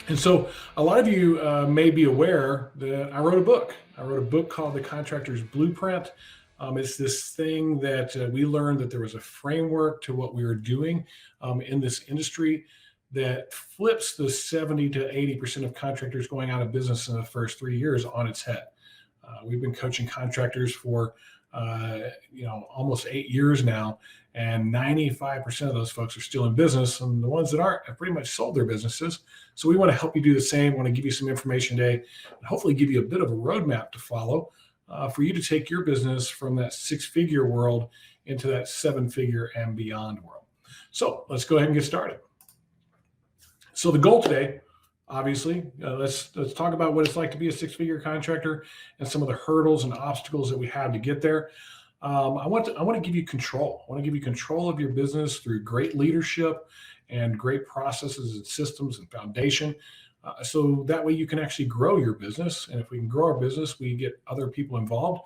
And so a lot of you may be aware that I wrote a book. I wrote a book called The Contractor's Blueprint. It's this thing that we learned that there was a framework to what we were doing in this industry that flips the 70 to 80% of contractors going out of business in the first 3 years on its head. We've been coaching contractors for almost 8 years now, and 95% of those folks are still in business, and the ones that aren't have pretty much sold their businesses. So we want to help you do the same. Want to give you some information today, and hopefully give you a bit of a roadmap to follow for you to take your business from that six-figure world into that seven-figure and beyond world. So let's go ahead and get started. So the goal today, obviously, let's talk about what it's like to be a six-figure contractor and some of the hurdles and obstacles that we have to get there. I want to give you control. I want to give you control of your business through great leadership and great processes and systems and foundation. So that way you can actually grow your business. And if we can grow our business, we get other people involved.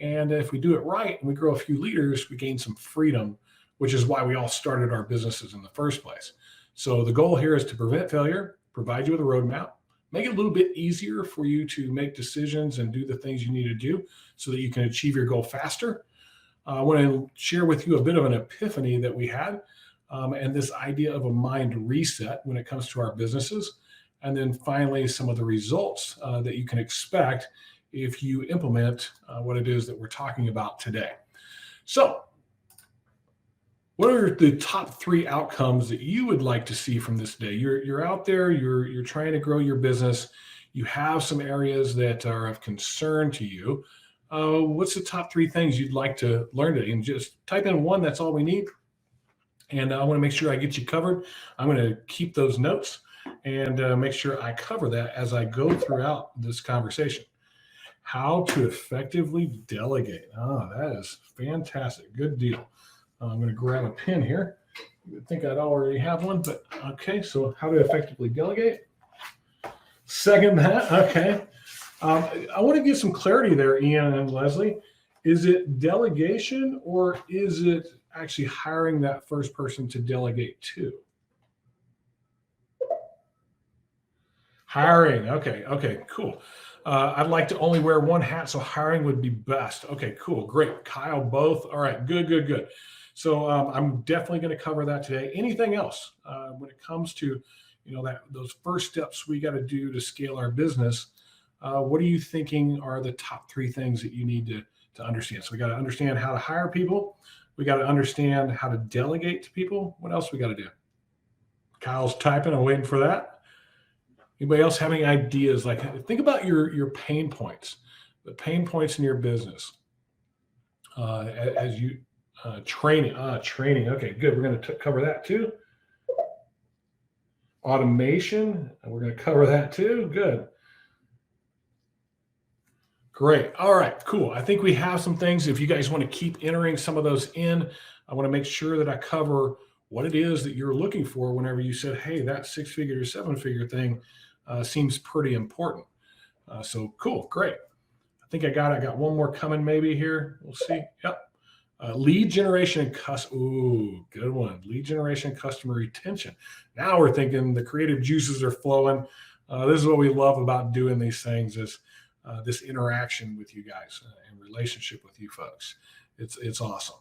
And if we do it right and we grow a few leaders, we gain some freedom, which is why we all started our businesses in the first place. So the goal here is to prevent failure, provide you with a roadmap, make it a little bit easier for you to make decisions and do the things you need to do so that you can achieve your goal faster. I want to share with you a bit of an epiphany that we had and this idea of a mind reset when it comes to our businesses. And then finally, some of the results that you can expect if you implement what it is that we're talking about today. So what are the top 3 outcomes that you would like to see from this day? You're out there, you're trying to grow your business. You have some areas that are of concern to you. What's the top 3 things you'd like to learn today? And just type in 1, that's all we need. And I want to make sure I get you covered. I'm going to keep those notes and make sure I cover that as I go throughout this conversation. How to effectively delegate. Oh, that is fantastic. Good deal. I'm going to grab a pen here. You would think I'd already have one, but okay. So how to effectively delegate. Second that, okay. I want to give some clarity there, Ian and Leslie. Is it delegation or is it actually hiring that first person to delegate to? Hiring. Okay, cool. I'd like to only wear one hat, so hiring would be best. Okay, cool, great. Kyle, both. All right, good. So I'm definitely going to cover that today. Anything else when it comes to those first steps we got to do to scale our business? What are you thinking are the top 3 things that you need to understand? So we got to understand how to hire people. We got to understand how to delegate to people. What else we got to do? Kyle's typing. I'm waiting for that. Anybody else have any ideas? Like, think about your pain points, the pain points in your business as you training. Okay, good. We're going to cover that too. Automation. We're going to cover that too. Good. Great. All right, cool. I think we have some things. If you guys want to keep entering some of those in, I want to make sure that I cover what it is that you're looking for whenever you said, hey, that 6-figure to 7-figure thing seems pretty important. So cool, great. I think I got one more coming maybe here. We'll see. Yep. Lead generation and ooh, good one. Lead generation, customer retention. Now we're thinking the creative juices are flowing. This is what we love about doing these things is this interaction with you guys and relationship with you folks. It's awesome.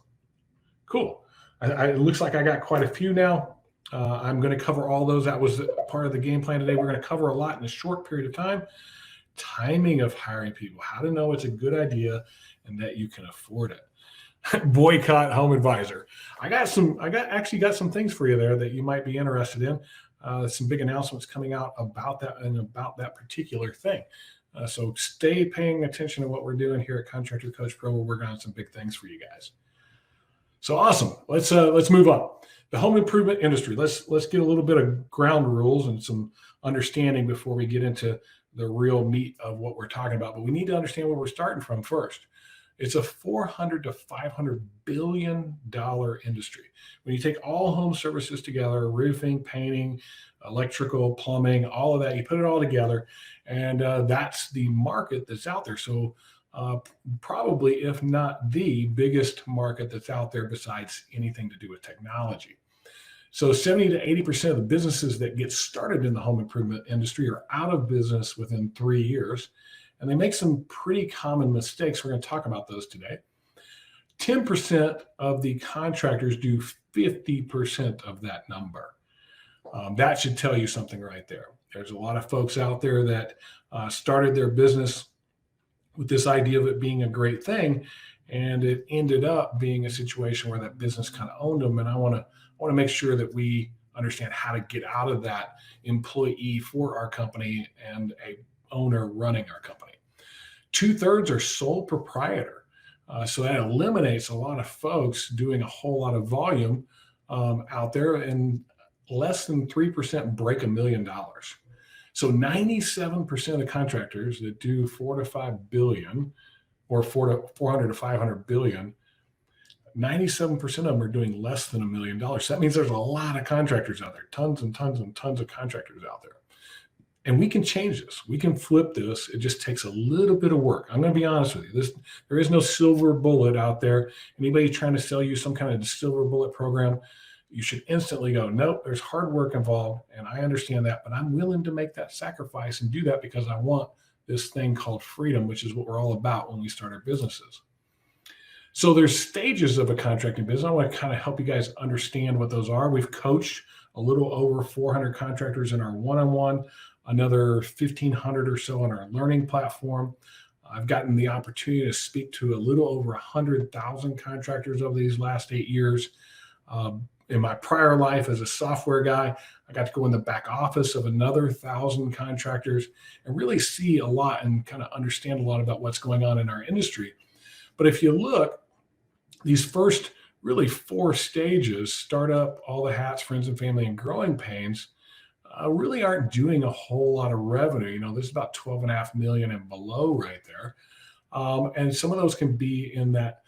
Cool. It looks like I got quite a few now. I'm going to cover all those. That was part of the game plan today. We're going to cover a lot in a short period of time. Timing of hiring people, how to know it's a good idea and that you can afford it. Boycott Home Advisor. I actually got some things for you there that you might be interested in. Some big announcements coming out about that and about that particular thing. So stay paying attention to what we're doing here at Contractor Coach Pro. We're working on some big things for you guys. So awesome. Let's move on. The home improvement industry. Let's get a little bit of ground rules and some understanding before we get into the real meat of what we're talking about. But we need to understand where we're starting from first. It's a $400 to $500 billion industry. When you take all home services together, roofing, painting, electrical, plumbing, all of that, you put it all together, and that's the market that's out there. So probably, if not the biggest market that's out there besides anything to do with technology. So 70 to 80% of the businesses that get started in the home improvement industry are out of business within 3 years. And they make some pretty common mistakes. We're going to talk about those today. 10% of the contractors do 50% of that number. That should tell you something right there. There's a lot of folks out there that started their business with this idea of it being a great thing, and it ended up being a situation where that business kind of owned them. And I want to make sure that we understand how to get out of that employee for our company and a owner running our company. 2/3 are sole proprietor. So that eliminates a lot of folks doing a whole lot of volume out there, and less than 3% break $1 million. So 97% of contractors that do 4 to 5 billion, or 400 to 500 billion, 97% of them are doing less than $1 million. So that means there's a lot of contractors out there, tons and tons and tons of contractors out there. And we can change this. We can flip this. It just takes a little bit of work. I'm going to be honest with you. There is no silver bullet out there. Anybody trying to sell you some kind of silver bullet program, you should instantly go, nope, there's hard work involved. And I understand that, but I'm willing to make that sacrifice and do that because I want this thing called freedom, which is what we're all about when we start our businesses. So there's stages of a contracting business. I want to kind of help you guys understand what those are. We've coached a little over 400 contractors in our one-on-one, another 1,500 or so on our learning platform. I've gotten the opportunity to speak to a little over 100,000 contractors over these last 8 years. In my prior life as a software guy, I got to go in the back office of another 1,000 contractors and really see a lot and kind of understand a lot about what's going on in our industry. But if you look, these first really 4 stages, startup, all the hats, friends and family, and growing pains, really aren't doing a whole lot of revenue. You know, there's about 12.5 million and below right there. And some of those can be in that,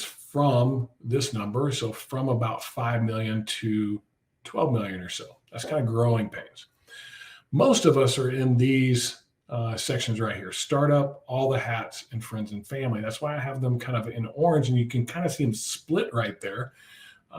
from this number. So from about 5 million to 12 million or so. That's kind of growing pains. Most of us are in these sections right here: startup, all the hats, and friends and family. That's why I have them kind of in orange, and you can kind of see them split right there,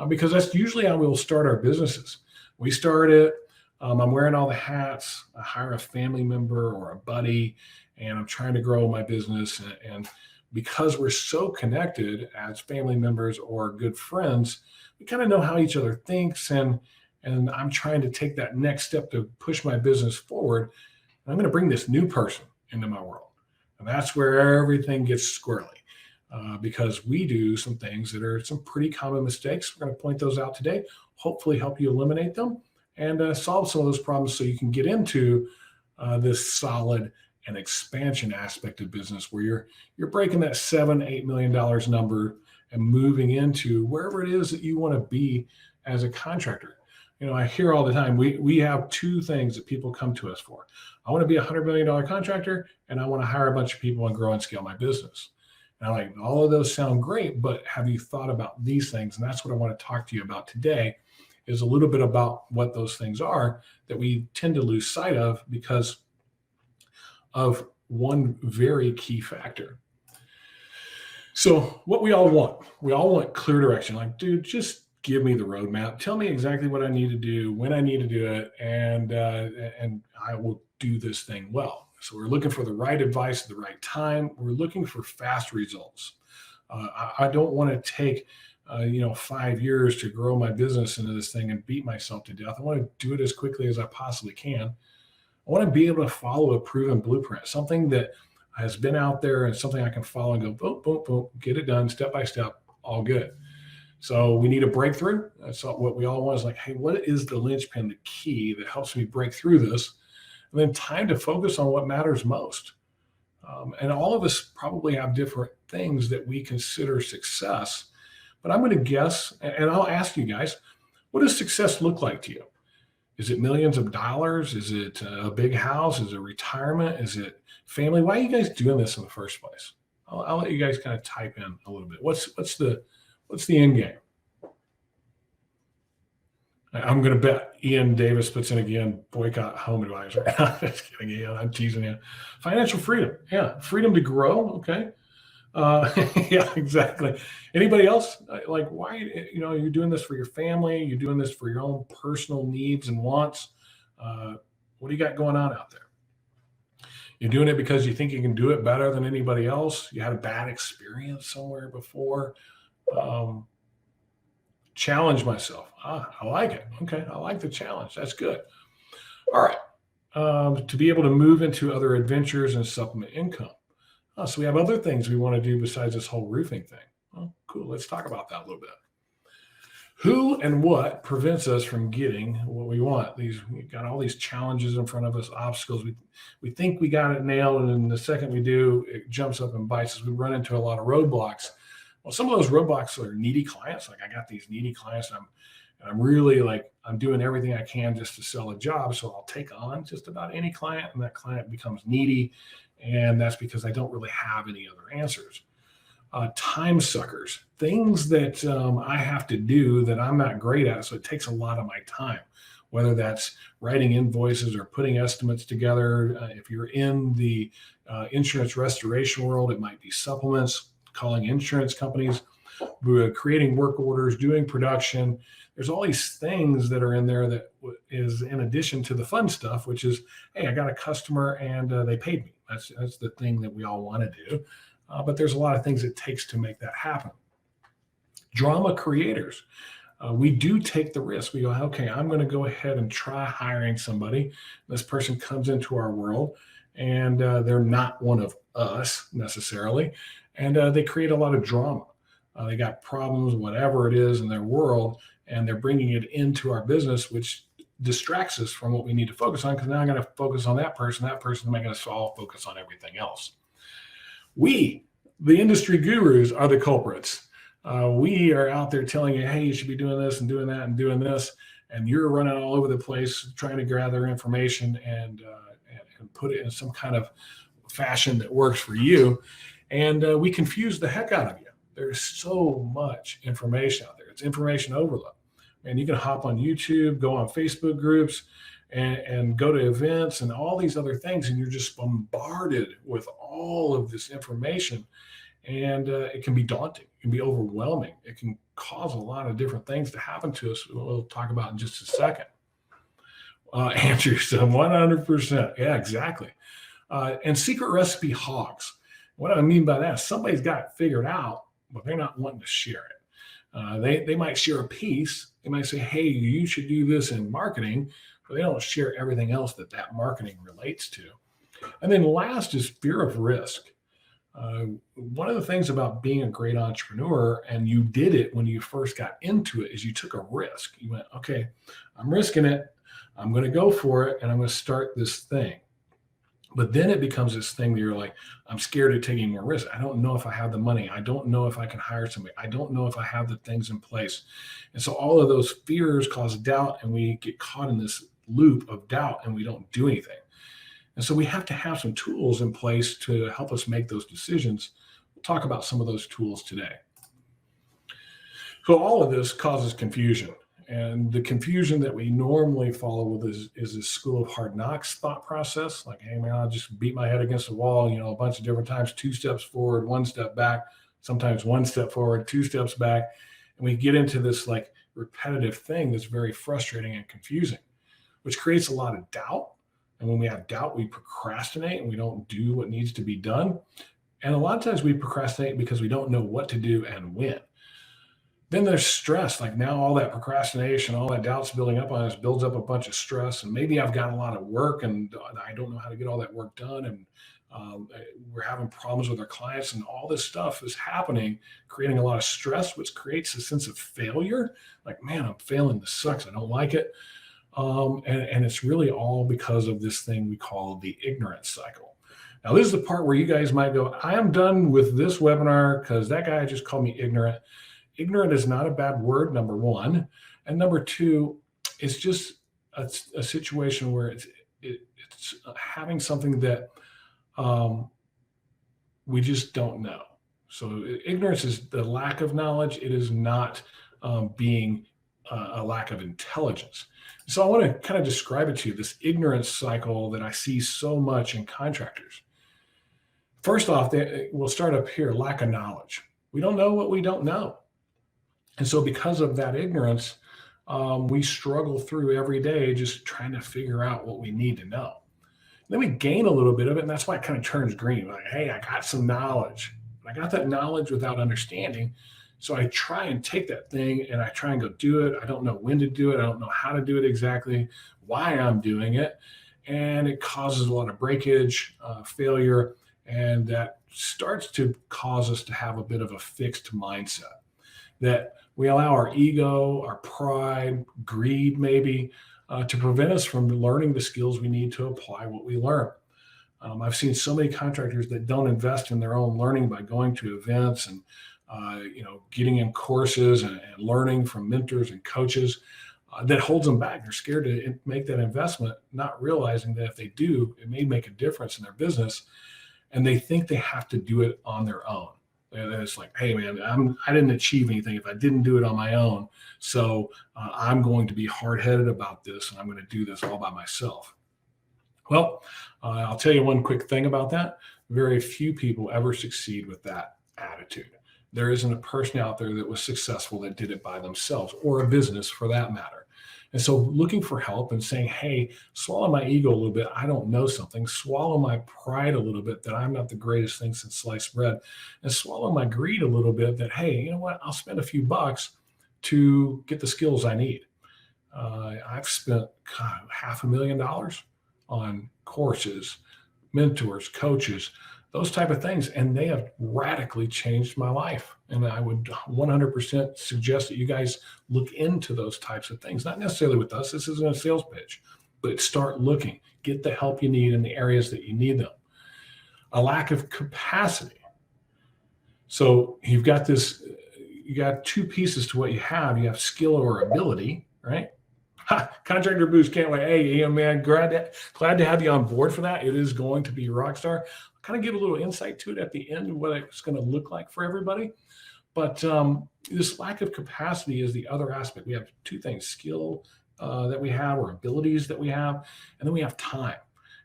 because that's usually how we'll start our businesses. We start it, I'm wearing all the hats, I hire a family member or a buddy, and I'm trying to grow my business. And because we're so connected as family members or good friends, we kind of know how each other thinks, and I'm trying to take that next step to push my business forward. I'm going to bring this new person into my world. And that's where everything gets squirrely, because we do some things that are some pretty common mistakes. We're going to point those out today, hopefully help you eliminate them and solve some of those problems so you can get into this solid and expansion aspect of business where you're breaking that $7-8 million number and moving into wherever it is that you want to be as a contractor. You know, I hear all the time, we have 2 things that people come to us for. I want to be a $100 million contractor, and I want to hire a bunch of people and grow and scale my business. And I'm like, all of those sound great, but have you thought about these things? And that's what I want to talk to you about today, is a little bit about what those things are that we tend to lose sight of because of one very key factor. So what we all want clear direction. Like, dude, just give me the roadmap. Tell me exactly what I need to do, when I need to do it, and I will do this thing well. So we're looking for the right advice at the right time. We're looking for fast results. I don't want to take 5 years to grow my business into this thing and beat myself to death. I want to do it as quickly as I possibly can. I want to be able to follow a proven blueprint, something that has been out there and something I can follow and go, boom, boom, boom, get it done step by step, all good. So we need a breakthrough. That's what we all want, is like, hey, what is the linchpin, the key that helps me break through this? And then time to focus on what matters most. And all of us probably have different things that we consider success. But I'm going to guess, and I'll ask you guys, what does success look like to you? Is it millions of dollars? Is it a big house? Is it retirement? Is it family? Why are you guys doing this in the first place? I'll let you guys kind of type in a little bit. What's the end game? I'm going to bet Ian Davis puts in again, boycott home advisor. Just kidding. Yeah, I'm teasing you. Financial freedom. Yeah. Freedom to grow. Okay. Yeah, exactly. Anybody else? Like, why, you're doing this for your family, you're doing this for your own personal needs and wants. Uh, what do you got going on out there? You're doing it because you think you can do it better than anybody else. You had a bad experience somewhere before. Um, challenge myself. I like it. Okay. I like the challenge. That's good. All right. To be able to move into other adventures and supplement income. So we have other things we want to do besides this whole roofing thing. Well, cool. Let's talk about that a little bit. Who and what prevents us from getting what we want? We got all these challenges in front of us, obstacles. We think we got it nailed, and then the second we do, it jumps up and bites us. We run into a lot of roadblocks. Well, some of those roadblocks are needy clients. Like, I got these needy clients, and I'm really like, I'm doing everything I can just to sell a job. So I'll take on just about any client, and that client becomes needy. And that's because I don't really have any other answers. Time suckers, things that I have to do that I'm not great at. So it takes a lot of my time, whether that's writing invoices or putting estimates together. If you're in the insurance restoration world, it might be supplements, calling insurance companies, creating work orders, doing production. There's all these things that are in there that is in addition to the fun stuff, which is, hey, I got a customer and they paid me. That's the thing that we all want to do. But there's a lot of things it takes to make that happen. Drama creators. We do take the risk. We go, okay, I'm going to go ahead and try hiring somebody. This person comes into our world and they're not one of us necessarily. And they create a lot of drama. They got problems, whatever it is in their world, and they're bringing it into our business, which distracts us from what we need to focus on, because now I'm going to focus on that person. That person's making us all focus on everything else. We, the industry gurus, are the culprits. We are out there telling you, hey, you should be doing this and doing that and doing this, and you're running all over the place trying to gather information and put it in some kind of fashion that works for you. And we confuse the heck out of you. There's so much information out there. It's information overload. And you can hop on YouTube, go on Facebook groups, and go to events and all these other things, and you're just bombarded with all of this information. And it can be daunting. It can be overwhelming. It can cause a lot of different things to happen to us. We'll talk about in just a second. Andrew said 100%. Yeah, exactly. And secret recipe hogs. What I mean by that is somebody's got it figured out, but they're not wanting to share it. They might share a piece. They might say, hey, you should do this in marketing, but they don't share everything else that marketing relates to. And then last is fear of risk. One of the things about being a great entrepreneur, and you did it when you first got into it, is you took a risk. You went, okay, I'm risking it. I'm going to go for it, and I'm going to start this thing. But then it becomes this thing that you're like, I'm scared of taking more risk. I don't know if I have the money. I don't know if I can hire somebody. I don't know if I have the things in place. And so all of those fears cause doubt, and we get caught in this loop of doubt, and we don't do anything. And so we have to have some tools in place to help us make those decisions. We'll talk about some of those tools today. So all of this causes confusion. And the confusion that we normally follow with is this school of hard knocks thought process. Like, hey, man, I'll just beat my head against the wall, a bunch of different times, 2 steps forward, 1 step back, sometimes 1 step forward, 2 steps back. And we get into this like repetitive thing that's very frustrating and confusing, which creates a lot of doubt. And when we have doubt, we procrastinate and we don't do what needs to be done. And a lot of times we procrastinate because we don't know what to do and when. Then there's stress. Like, now all that procrastination, all that doubt's building up on us, builds up a bunch of stress. And maybe I've got a lot of work and I don't know how to get all that work done. And we're having problems with our clients, and all this stuff is happening, creating a lot of stress, which creates a sense of failure. Like, man, I'm failing. This sucks. I don't like it. And it's really all because of this thing we call the ignorance cycle. Now, this is the part where you guys might go, I am done with this webinar because that guy just called me ignorant. Ignorant is not a bad word, number one. And number two, it's just a situation where it's having something that we just don't know. So ignorance is the lack of knowledge. It is not being a lack of intelligence. So I want to kind of describe it to you, this ignorance cycle that I see so much in contractors. First off, we'll start up here, lack of knowledge. We don't know what we don't know. And so because of that ignorance, we struggle through every day just trying to figure out what we need to know. Then we gain a little bit of it, and that's why it kind of turns green. Like, hey, I got some knowledge. I got that knowledge without understanding. So I try and take that thing and I try and go do it. I don't know when to do it. I don't know how to do it exactly, why I'm doing it. And it causes a lot of breakage, failure, and that starts to cause us to have a bit of a fixed mindset that we allow our ego, our pride, greed, maybe, to prevent us from learning the skills we need to apply what we learn. I've seen so many contractors that don't invest in their own learning by going to events and getting in courses and learning from mentors and coaches. That holds them back. They're scared to make that investment, not realizing that if they do, it may make a difference in their business, and they think they have to do it on their own. And it's like, hey, man, I didn't achieve anything if I didn't do it on my own. So I'm going to be hard-headed about this, and I'm going to do this all by myself. Well, I'll tell you one quick thing about that. Very few people ever succeed with that attitude. There isn't a person out there that was successful that did it by themselves, or a business for that matter. And so looking for help and saying, hey, swallow my ego a little bit. I don't know something. Swallow my pride a little bit that I'm not the greatest thing since sliced bread. And swallow my greed a little bit that, hey, you know what? I'll spend a few bucks to get the skills I need. I've spent $500,000 on courses, mentors, coaches, those type of things. And they have radically changed my life. And I would 100% suggest that you guys look into those types of things, not necessarily with us. This isn't a sales pitch, but start looking, get the help you need in the areas that you need them. A lack of capacity. So you got two pieces to what you have. You have skill or ability, right? Contractor Boost can't wait. Hey, man, glad to have you on board for that. It is going to be Rockstar. I'll kind of give a little insight to it at the end of what it's going to look like for everybody. But this lack of capacity is the other aspect. We have two things: skill that we have, or abilities that we have, and then we have time.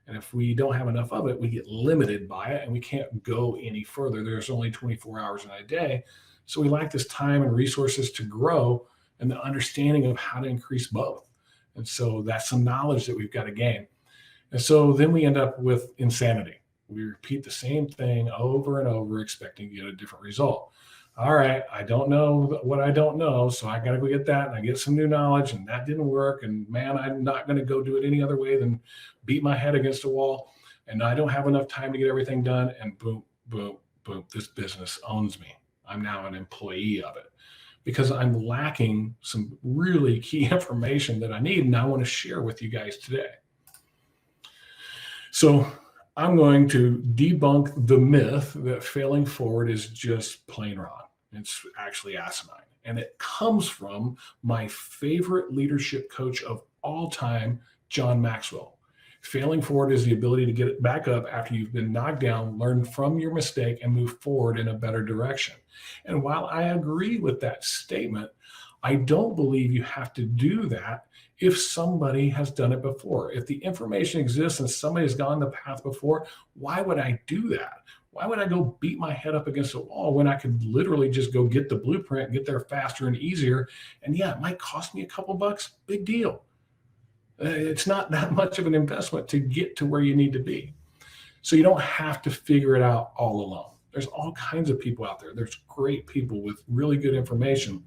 And if we don't have enough of it, we get limited by it and we can't go any further. There's only 24 hours in a day. So we lack this time and resources to grow and the understanding of how to increase both. And so that's some knowledge that we've got to gain. And so then we end up with insanity. We repeat the same thing over and over, expecting to get a different result. All right, I don't know what I don't know, so I got to go get that, and I get some new knowledge, and that didn't work. And man, I'm not going to go do it any other way than beat my head against a wall. And I don't have enough time to get everything done. And boom, boom, boom, this business owns me. I'm now an employee of it because I'm lacking some really key information that I need, and I want to share with you guys today. So I'm going to debunk the myth that failing forward is just plain wrong. It's actually asinine. And it comes from my favorite leadership coach of all time, John Maxwell. Failing forward is the ability to get it back up after you've been knocked down, learn from your mistake, and move forward in a better direction. And while I agree with that statement, I don't believe you have to do that if somebody has done it before. If the information exists and somebody's gone the path before, why would I do that? Why would I go beat my head up against a wall when I could literally just go get the blueprint, get there faster and easier? And yeah, it might cost me a couple bucks, big deal. It's not that much of an investment to get to where you need to be. So you don't have to figure it out all alone. There's all kinds of people out there. There's great people with really good information.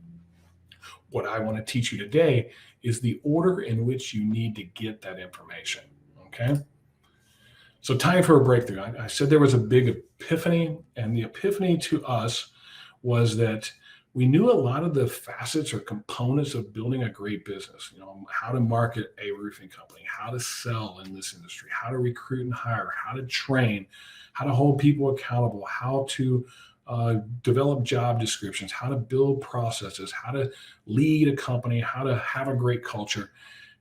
What I want to teach you today is the order in which you need to get that information, okay? So time for a breakthrough. I said there was a big epiphany, and the epiphany to us was that we knew a lot of the facets or components of building a great business, how to market a roofing company, how to sell in this industry, how to recruit and hire, how to train, how to hold people accountable, how to develop job descriptions, how to build processes, how to lead a company, how to have a great culture.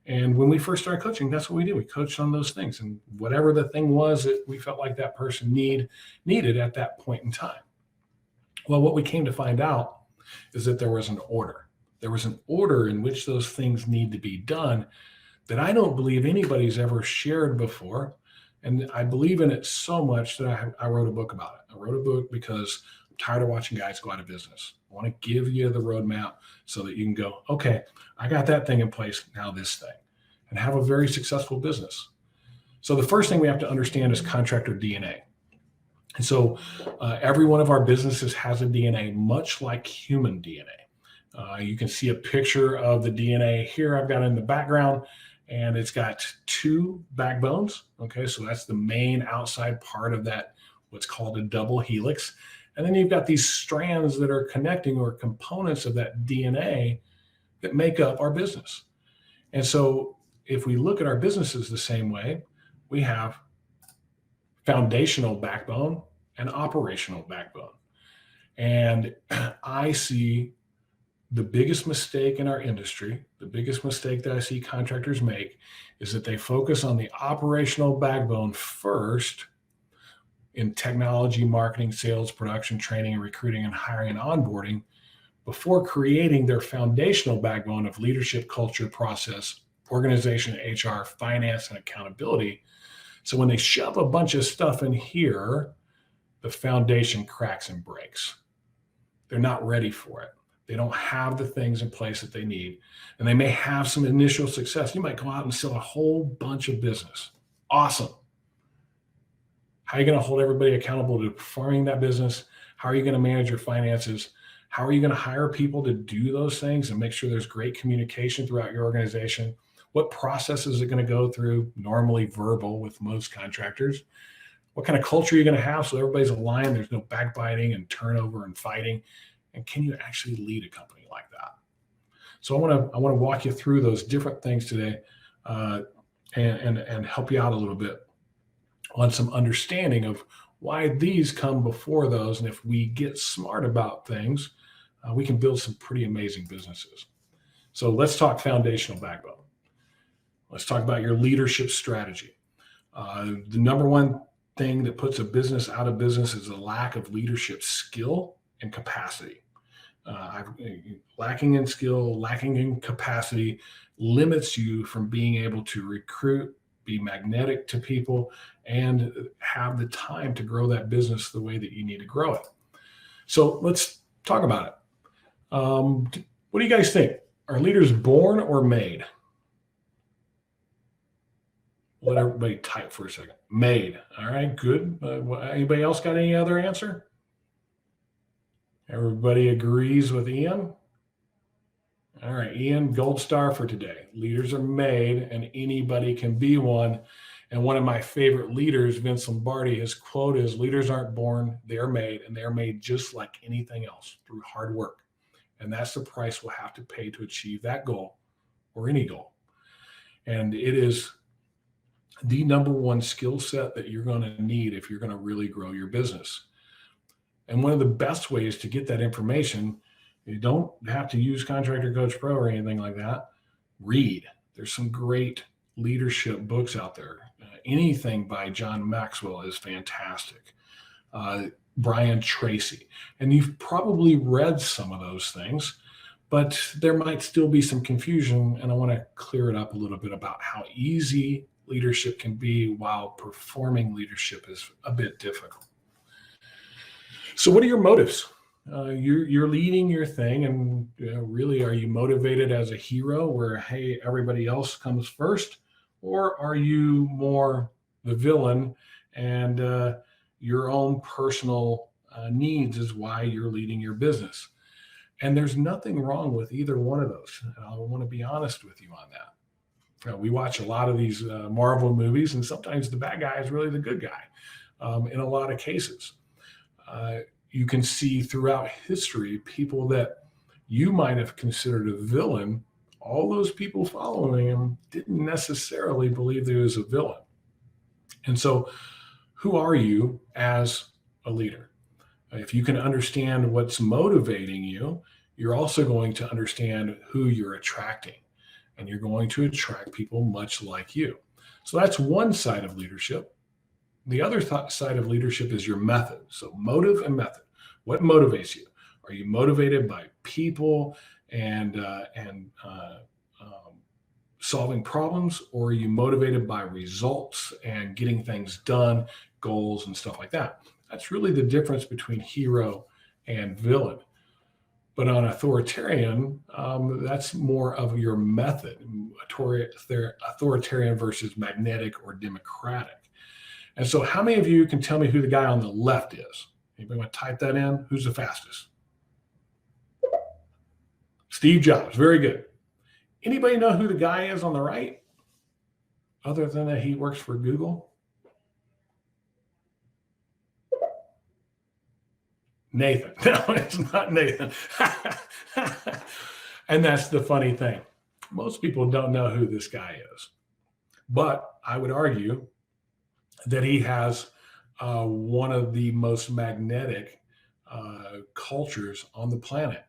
And when we first started coaching, that's what we did. We coached on those things, and whatever the thing was that we felt like that person needed at that point in time. Well, what we came to find out is that there was an order. There was an order in which those things need to be done that I don't believe anybody's ever shared before. And I believe in it so much that I wrote a book about it. I wrote a book because I'm tired of watching guys go out of business. I want to give you the roadmap so that you can go, okay, I got that thing in place, now this thing, and have a very successful business. So the first thing we have to understand is contractor DNA. And so every one of our businesses has a DNA, much like human DNA. You can see a picture of the DNA here I've got in the background, and it's got two backbones. Okay, so that's the main outside part of that, what's called a double helix. And then you've got these strands that are connecting, or components of that DNA that make up our business. And so if we look at our businesses the same way, we have foundational backbone and operational backbone. And I see the biggest mistake in our industry, the biggest mistake that I see contractors make, is that they focus on the operational backbone first in technology, marketing, sales, production, training, recruiting, and hiring and onboarding, before creating their foundational backbone of leadership, culture, process, organization, HR, finance, and accountability. So when they shove a bunch of stuff in here, the foundation cracks and breaks. They're not ready for it. They don't have the things in place that they need. And they may have some initial success. You might go out and sell a whole bunch of business. Awesome. How are you going to hold everybody accountable to performing that business? How are you going to manage your finances? How are you going to hire people to do those things and make sure there's great communication throughout your organization? What processes is it going to go through? Normally verbal with most contractors. What kind of culture are you going to have so everybody's aligned? There's no backbiting and turnover and fighting. And can you actually lead a company like that? So I want to walk you through those different things today, and help you out a little bit on some understanding of why these come before those. And if we get smart about things, we can build some pretty amazing businesses. So let's talk foundational backbone. Let's talk about your leadership strategy. The number one thing that puts a business out of business is a lack of leadership skill and capacity. Lacking in skill, lacking in capacity limits you from being able to recruit, be magnetic to people, and have the time to grow that business the way that you need to grow it. So let's talk about it. What do you guys think? Are leaders born or made? Let everybody type for a second. Made. All right, good. Anybody else got any other answer? Everybody agrees with Ian? All right, Ian, gold star for today. Leaders are made and anybody can be one. And one of my favorite leaders, Vince Lombardi, his quote is, leaders aren't born, they're made, and they're made just like anything else, through hard work. And that's the price we'll have to pay to achieve that goal, or any goal. And it is the number one skill set that you're going to need if you're going to really grow your business. And one of the best ways to get that information, you don't have to use Contractor Coach Pro or anything like that. Read. There's some great leadership books out there. Anything by John Maxwell is fantastic. Brian Tracy. And you've probably read some of those things, but there might still be some confusion. And I want to clear it up a little bit about how easy leadership can be while performing leadership is a bit difficult. So what are your motives? You're leading your thing, and really, are you motivated as a hero where, hey, everybody else comes first? Or are you more the villain, and your own personal needs is why you're leading your business? And there's nothing wrong with either one of those. And I want to be honest with you on that. We watch a lot of these Marvel movies, and sometimes the bad guy is really the good guy in a lot of cases. You can see throughout history, people that you might have considered a villain, all those people following him didn't necessarily believe he was a villain. And so who are you as a leader? If you can understand what's motivating you, you're also going to understand who you're attracting, and you're going to attract people much like you. So that's one side of leadership. The other side of leadership is your method. So motive and method. What motivates you? Are you motivated by people and solving problems, or are you motivated by results and getting things done, goals and stuff like that? That's really the difference between hero and villain. But on authoritarian, that's more of your method, authoritarian versus magnetic or democratic. And so how many of you can tell me who the guy on the left is? Anybody want to type that in? Who's the fastest? Steve Jobs. Very good. Anybody know who the guy is on the right? Other than that he works for Google? Nathan. No, it's not Nathan. And that's the funny thing. Most people don't know who this guy is. But I would argue that he has one of the most magnetic cultures on the planet.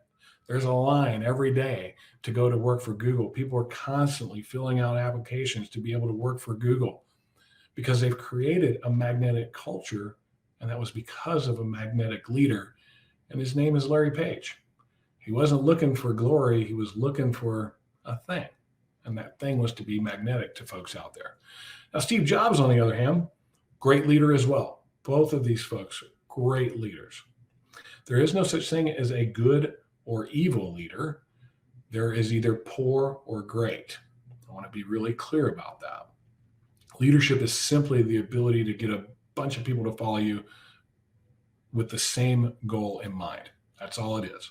There's a line every day to go to work for Google. People are constantly filling out applications to be able to work for Google because they've created a magnetic culture, and that was because of a magnetic leader, and his name is Larry Page. He wasn't looking for glory. He was looking for a thing, and that thing was to be magnetic to folks out there. Now, Steve Jobs, on the other hand, great leader as well. Both of these folks are great leaders. There is no such thing as a good or evil leader. There is either poor or great. I want to be really clear about that. Leadership is simply the ability to get a bunch of people to follow you with the same goal in mind. That's all it is.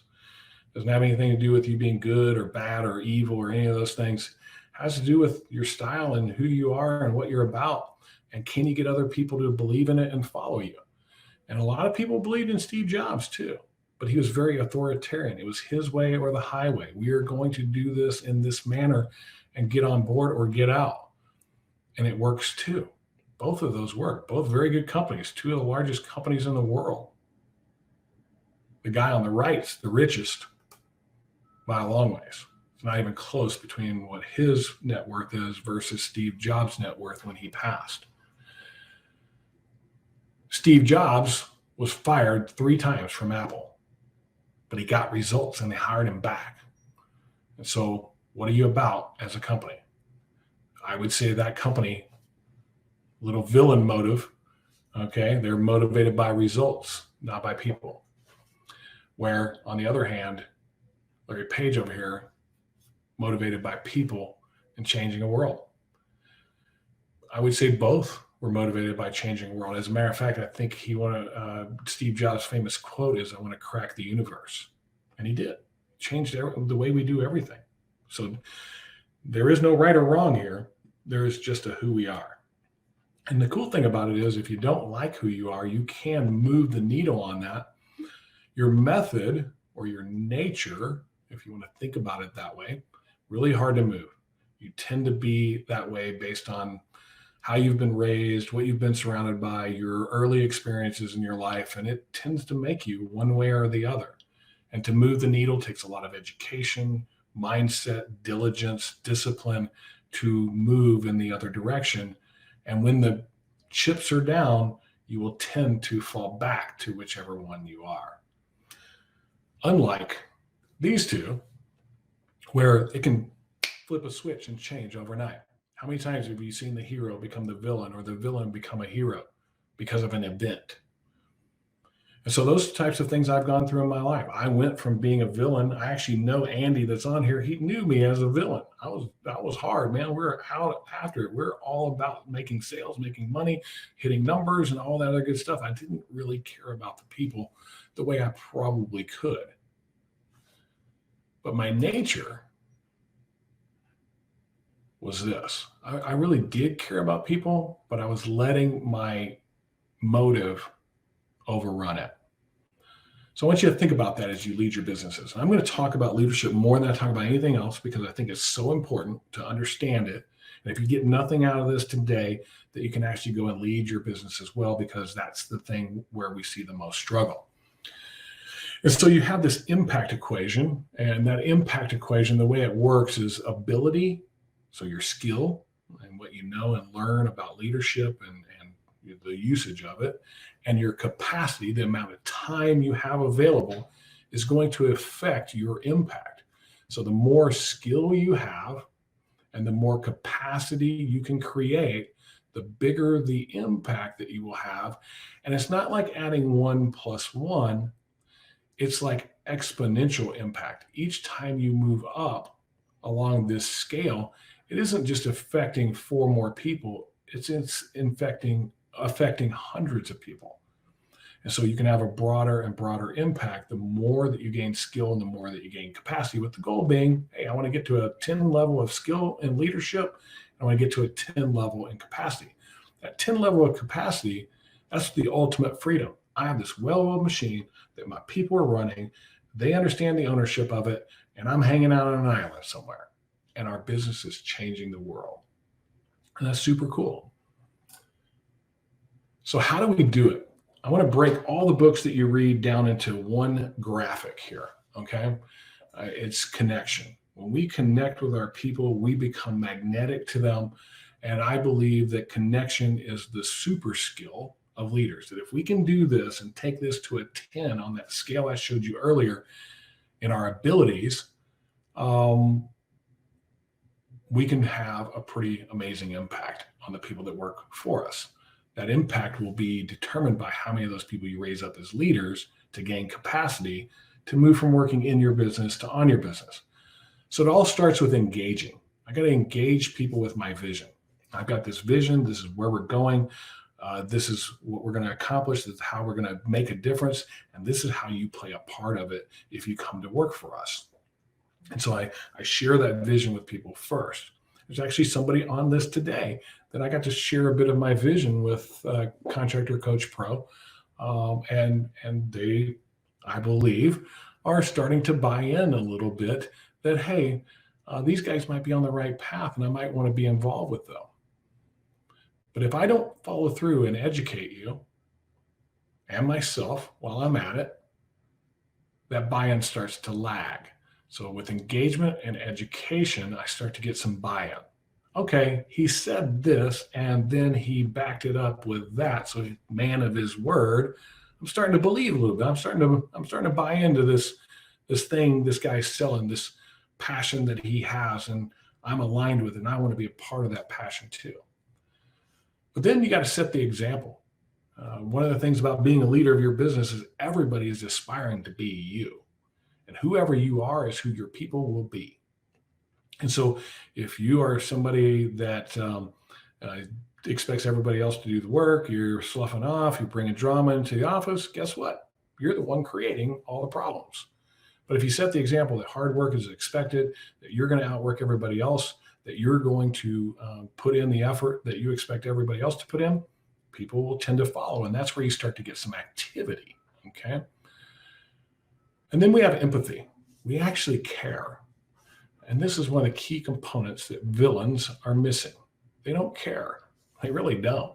It doesn't have anything to do with you being good or bad or evil or any of those things. It has to do with your style and who you are and what you're about. And can you get other people to believe in it and follow you? And a lot of people believed in Steve Jobs too, but he was very authoritarian. It was his way or the highway. We are going to do this in this manner and get on board or get out. And it works too. Both of those work. Both very good companies, two of the largest companies in the world. The guy on the right's the richest by a long ways. It's not even close between what his net worth is versus Steve Jobs' net worth when he passed. Steve Jobs was fired 3 times from Apple, but he got results and they hired him back. And so what are you about as a company? I would say that company, little villain motive, okay, they're motivated by results, not by people. Where on the other hand, Larry Page over here, motivated by people and changing a world. I would say both were motivated by changing the world. As a matter of fact, I think Steve Jobs' famous quote is, "I want to crack the universe." And he did. Changed the way we do everything. So there is no right or wrong here. There is just a who we are. And the cool thing about it is if you don't like who you are, you can move the needle on that. Your method or your nature, if you want to think about it that way, really hard to move. You tend to be that way based on how you've been raised, what you've been surrounded by, your early experiences in your life, and it tends to make you one way or the other. And to move the needle takes a lot of education, mindset, diligence, discipline to move in the other direction. And when the chips are down, you will tend to fall back to whichever one you are. Unlike these two, where it can flip a switch and change overnight. How many times have you seen the hero become the villain or the villain become a hero because of an event? And so those types of things I've gone through in my life. I went from being a villain. I actually know Andy that's on here. He knew me as a villain. That was hard, man. We're out after it. We're all about making sales, making money, hitting numbers and all that other good stuff. I didn't really care about the people the way I probably could. But my nature was this. I really did care about people, but I was letting my motive overrun it. So I want you to think about that as you lead your businesses. And I'm going to talk about leadership more than I talk about anything else because I think it's so important to understand it. And if you get nothing out of this today, that you can actually go and lead your business as well, because that's the thing where we see the most struggle. And so you have this impact equation, and that impact equation, the way it works is ability, so your skill and what you know and learn about leadership and the usage of it, and your capacity, the amount of time you have available, is going to affect your impact. So the more skill you have And the more capacity you can create, the bigger the impact that you will have. And it's not like adding 1 + 1, it's like exponential impact. Each time you move up along this scale, it isn't just affecting 4 more people, it's affecting hundreds of people. And so you can have a broader and broader impact the more that you gain skill and the more that you gain capacity, with the goal being, hey, I want to get to a 10 level of skill and leadership. I want to get to a 10 level in capacity. That 10 level of capacity, that's the ultimate freedom. I have this well-oiled machine that my people are running. They understand the ownership of it, and I'm hanging out on an island somewhere. And our business is changing the world. And that's super cool. So how do we do it? I want to break all the books that you read down into one graphic here, okay? It's connection. When we connect with our people, we become magnetic to them. And I believe that connection is the super skill of leaders. That if we can do this and take this to a 10 on that scale I showed you earlier in our abilities, we can have a pretty amazing impact on the people that work for us. That impact will be determined by how many of those people you raise up as leaders to gain capacity to move from working in your business to on your business. So it all starts with engaging. I got to engage people with my vision. I've got this vision. This is where we're going. This is what we're going to accomplish. This is how we're going to make a difference. And this is how you play a part of it if you come to work for us. And so I share that vision with people first. There's actually somebody on this today that I got to share a bit of my vision with, Contractor Coach Pro. And they, I believe, are starting to buy in a little bit that, hey, these guys might be on the right path and I might want to be involved with them. But if I don't follow through and educate you and myself while I'm at it, that buy-in starts to lag. So with engagement and education, I start to get some buy-in. Okay, he said this, and then he backed it up with that. So he's a man of his word. I'm starting to believe a little bit. I'm starting to buy into this thing this guy's selling, this passion that he has, and I'm aligned with it, and I want to be a part of that passion too. But then you got to set the example. One of the things about being a leader of your business is everybody is aspiring to be you. And whoever you are is who your people will be. And so if you are somebody that expects everybody else to do the work, you're sloughing off, you're bringing drama into the office, guess what? You're the one creating all the problems. But if you set the example that hard work is expected, that you're going to outwork everybody else, that you're going to put in the effort that you expect everybody else to put in, people will tend to follow. And that's where you start to get some activity, okay? And then we have empathy. We actually care. And this is one of the key components that villains are missing. They don't care. They really don't.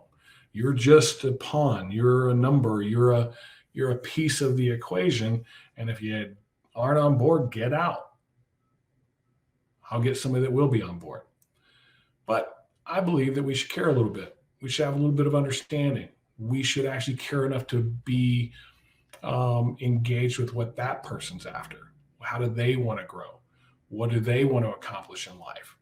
You're just a pawn. You're a number. You're a piece of the equation. And if you aren't on board, get out. I'll get somebody that will be on board. But I believe that we should care a little bit. We should have a little bit of understanding. We should actually care enough to be engaged with what that person's after. How do they want to grow? What do they want to accomplish in life?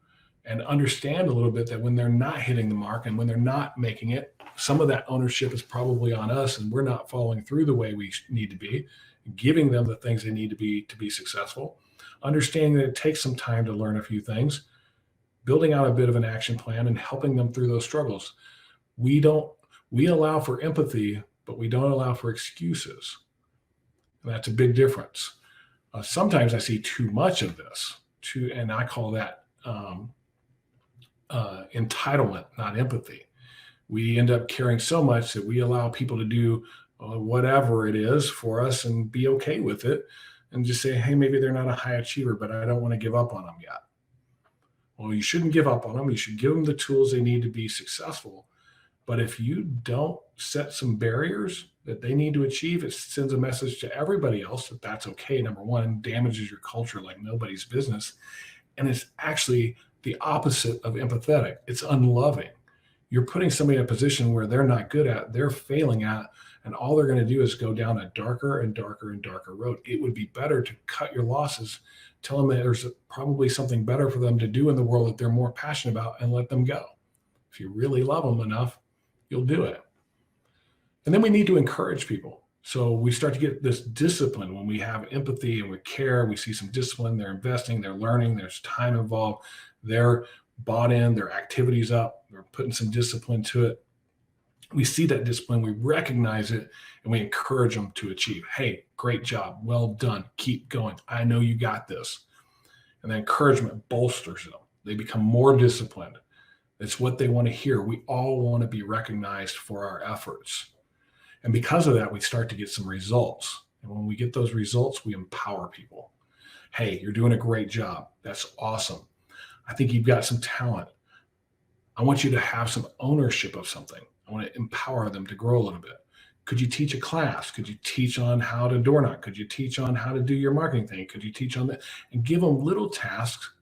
And understand a little bit that when they're not hitting the mark and when they're not making it, some of that ownership is probably on us and we're not following through the way we need to be, giving them the things they need to be successful, understanding that it takes some time to learn a few things, building out a bit of an action plan and helping them through those struggles. We allow for empathy, but we don't allow for excuses. And that's a big difference. Sometimes I see too much of this, and I call that entitlement, not empathy. We end up caring so much that we allow people to do whatever it is for us and be okay with it and just say, hey, maybe they're not a high achiever, but I don't want to give up on them yet. Well, you shouldn't give up on them. You should give them the tools they need to be successful. But if you don't set some barriers that they need to achieve, it sends a message to everybody else that that's okay. Number one, damages your culture like nobody's business. And it's actually the opposite of empathetic. It's unloving. You're putting somebody in a position where they're not good at, they're failing at, And all they're going to do is go down a darker and darker and darker road. It would be better to cut your losses, tell them that there's probably something better for them to do in the world that they're more passionate about, and let them go. If you really love them enough, you'll do it. And then we need to encourage people. So we start to get this discipline when we have empathy and we care, we see some discipline, they're investing, they're learning, there's time involved, they're bought in, their activities up, they're putting some discipline to it. We see that discipline, we recognize it, and we encourage them to achieve. Hey, great job, well done, keep going. I know you got this. And the encouragement bolsters them. They become more disciplined. It's what they want to hear. We all want to be recognized for our efforts. And because of that, we start to get some results. And when we get those results, we empower people. Hey, you're doing a great job. That's awesome. I think you've got some talent. I want you to have some ownership of something. I want to empower them to grow a little bit. Could you teach a class? Could you teach on how to door knock? Could you teach on how to do your marketing thing? Could you teach on that? And give them little tasks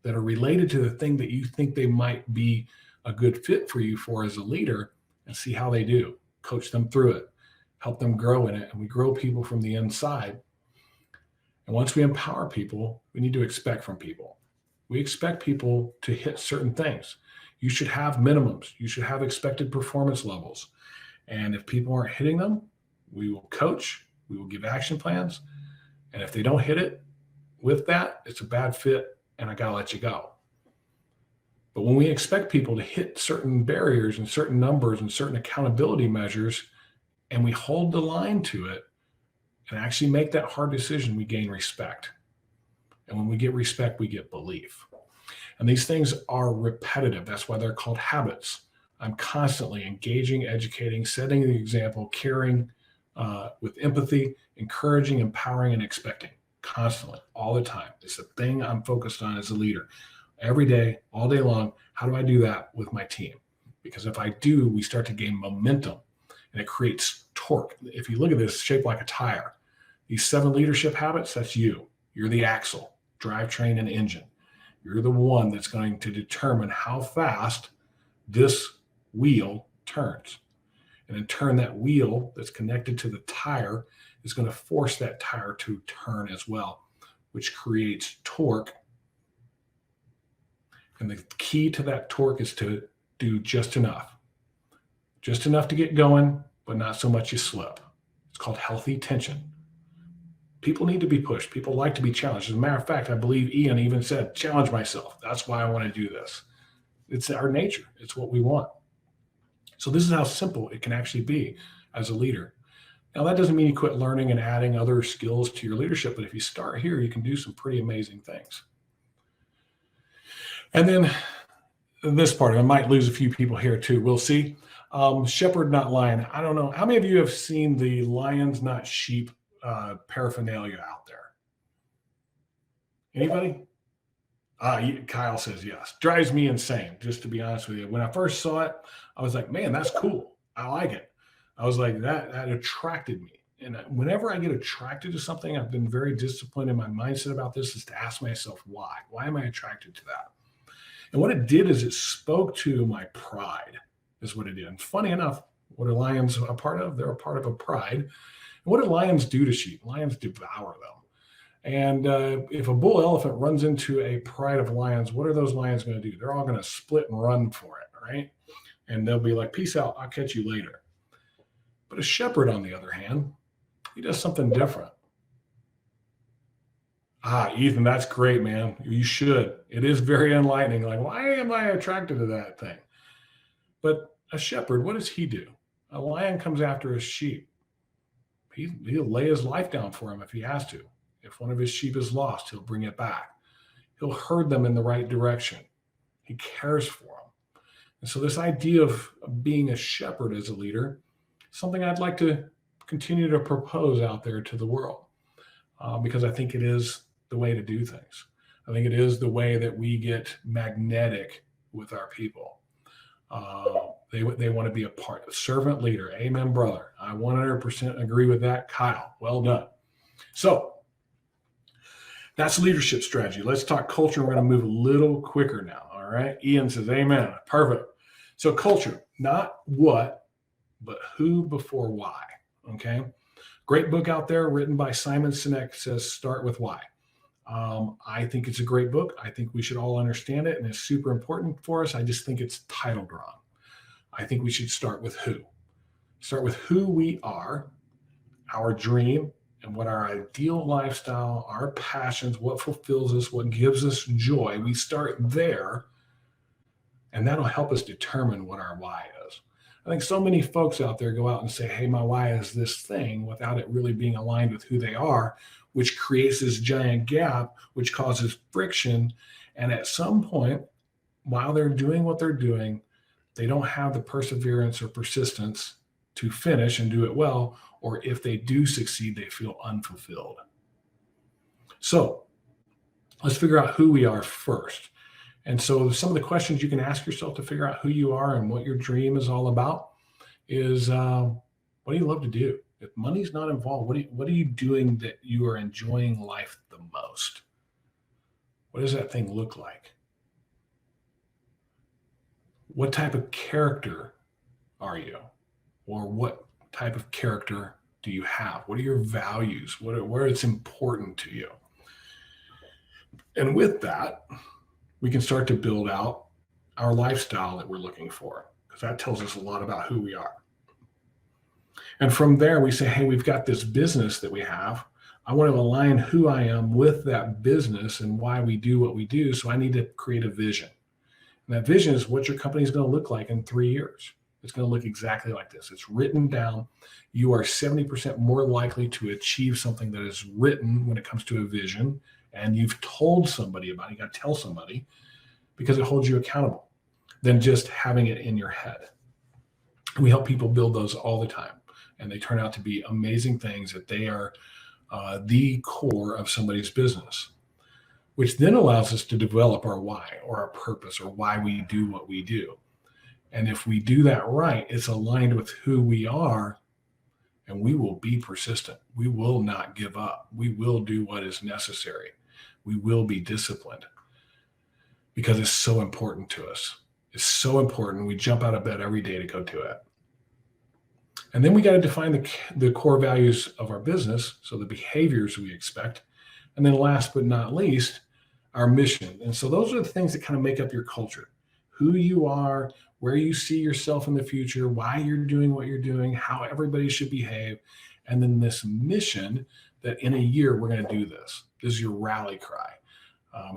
that are related to the thing that you think they might be a good fit for you for as a leader, and see how they do. Coach them through it. Help them grow in it, and we grow people from the inside. And once we empower people, we need to expect from people. We expect people to hit certain things. You should have minimums. You should have expected performance levels. And if people aren't hitting them, we will coach, we will give action plans. And if they don't hit it with that, it's a bad fit, and I gotta let you go. But when we expect people to hit certain barriers and certain numbers and certain accountability measures, and we hold the line to it and actually make that hard decision, we gain respect. And when we get respect, we get belief. And these things are repetitive. That's why they're called habits. I'm constantly engaging, educating, setting the example, caring with empathy, encouraging, empowering, and expecting constantly, all the time. It's the thing I'm focused on as a leader. Every day, all day long, how do I do that with my team? Because if I do, we start to gain momentum, and it creates torque. If you look at this, shaped like a tire. These 7 leadership habits, that's you. You're the axle, drivetrain, and engine. You're the one that's going to determine how fast this wheel turns. And in turn, that wheel that's connected to the tire is going to force that tire to turn as well, which creates torque. And the key to that torque is to do just enough to get going, but not so much you slip. It's called healthy tension. People need to be pushed. People like to be challenged. As a matter of fact, I believe Ian even said, challenge myself. That's why I want to do this. It's our nature. It's what we want. So this is how simple it can actually be as a leader. Now, that doesn't mean you quit learning and adding other skills to your leadership, but if you start here, you can do some pretty amazing things. And then this part, I might lose a few people here too. We'll see. Shepherd, not lion. I don't know. How many of you have seen the lions, not sheep paraphernalia out there? Anybody? Kyle says yes. Drives me insane, just to be honest with you. When I first saw it, I was like, man, that's cool. I like it. I was like, that attracted me. And whenever I get attracted to something, I've been very disciplined in my mindset about this, is to ask myself, why? Why am I attracted to that? And what it did is it spoke to my pride, is what it did. And funny enough, what are lions a part of? They're a part of a pride. And what do lions do to sheep? Lions devour them. And if a bull elephant runs into a pride of lions, what are those lions going to do? They're all going to split and run for it, right? And they'll be like, peace out, I'll catch you later. But a shepherd, on the other hand, he does something different. Ethan, that's great, man. You should. It is very enlightening. Like, why am I attracted to that thing? But a shepherd, what does he do? A lion comes after a sheep. He'll lay his life down for him if he has to. If one of his sheep is lost, he'll bring it back. He'll herd them in the right direction. He cares for them. And so this idea of being a shepherd as a leader, something I'd like to continue to propose out there to the world, because I think it is the way to do things. I think it is the way that we get magnetic with our people. They want to be a part, a servant leader. Amen, brother. I 100% agree with that. Kyle, well done. So that's leadership strategy. Let's talk culture. We're going to move a little quicker now. All right. Ian says, amen. Perfect. So culture, not what, but who before why. Okay. Great book out there written by Simon Sinek, says start with why. I think it's a great book. I think we should all understand it, and it's super important for us. I just think it's titled wrong. I think we should start with who. Start with who we are, our dream, and what our ideal lifestyle, our passions, what fulfills us, what gives us joy. We start there, and that'll help us determine what our why is. I think so many folks out there go out and say, hey, my why is this thing, without it really being aligned with who they are, which creates this giant gap, which causes friction. And at some point, while they're doing what they're doing, they don't have the perseverance or persistence to finish and do it well, or if they do succeed, they feel unfulfilled. So let's figure out who we are first. And so some of the questions you can ask yourself to figure out who you are and what your dream is all about is, what do you love to do? If money's not involved, what are you doing that you are enjoying life the most? What does that thing look like? What type of character are you? Or what type of character do you have? What are your values? Where it's important to you? And with that, we can start to build out our lifestyle that we're looking for, because that tells us a lot about who we are. And from there, we say, hey, we've got this business that we have. I want to align who I am with that business and why we do what we do. So I need to create a vision. And that vision is what your company is going to look like in 3 years. It's going to look exactly like this. It's written down. You are 70% more likely to achieve something that is written when it comes to a vision, and you've told somebody about it. You got to tell somebody, because it holds you accountable, than just having it in your head. We help people build those all the time, and they turn out to be amazing things that they are the core of somebody's business, which then allows us to develop our why or our purpose or why we do what we do. And if we do that right, it's aligned with who we are, and we will be persistent. We will not give up. We will do what is necessary. We will be disciplined, because it's so important to us. It's so important. We jump out of bed every day to go do it. And then we got to define the core values of our business, so the behaviors we expect. And then last but not least, our mission. And so those are the things that kind of make up your culture: who you are, where you see yourself in the future, why you're doing what you're doing, how everybody should behave. And then this mission that in a year, we're going to do this. This is your rally cry.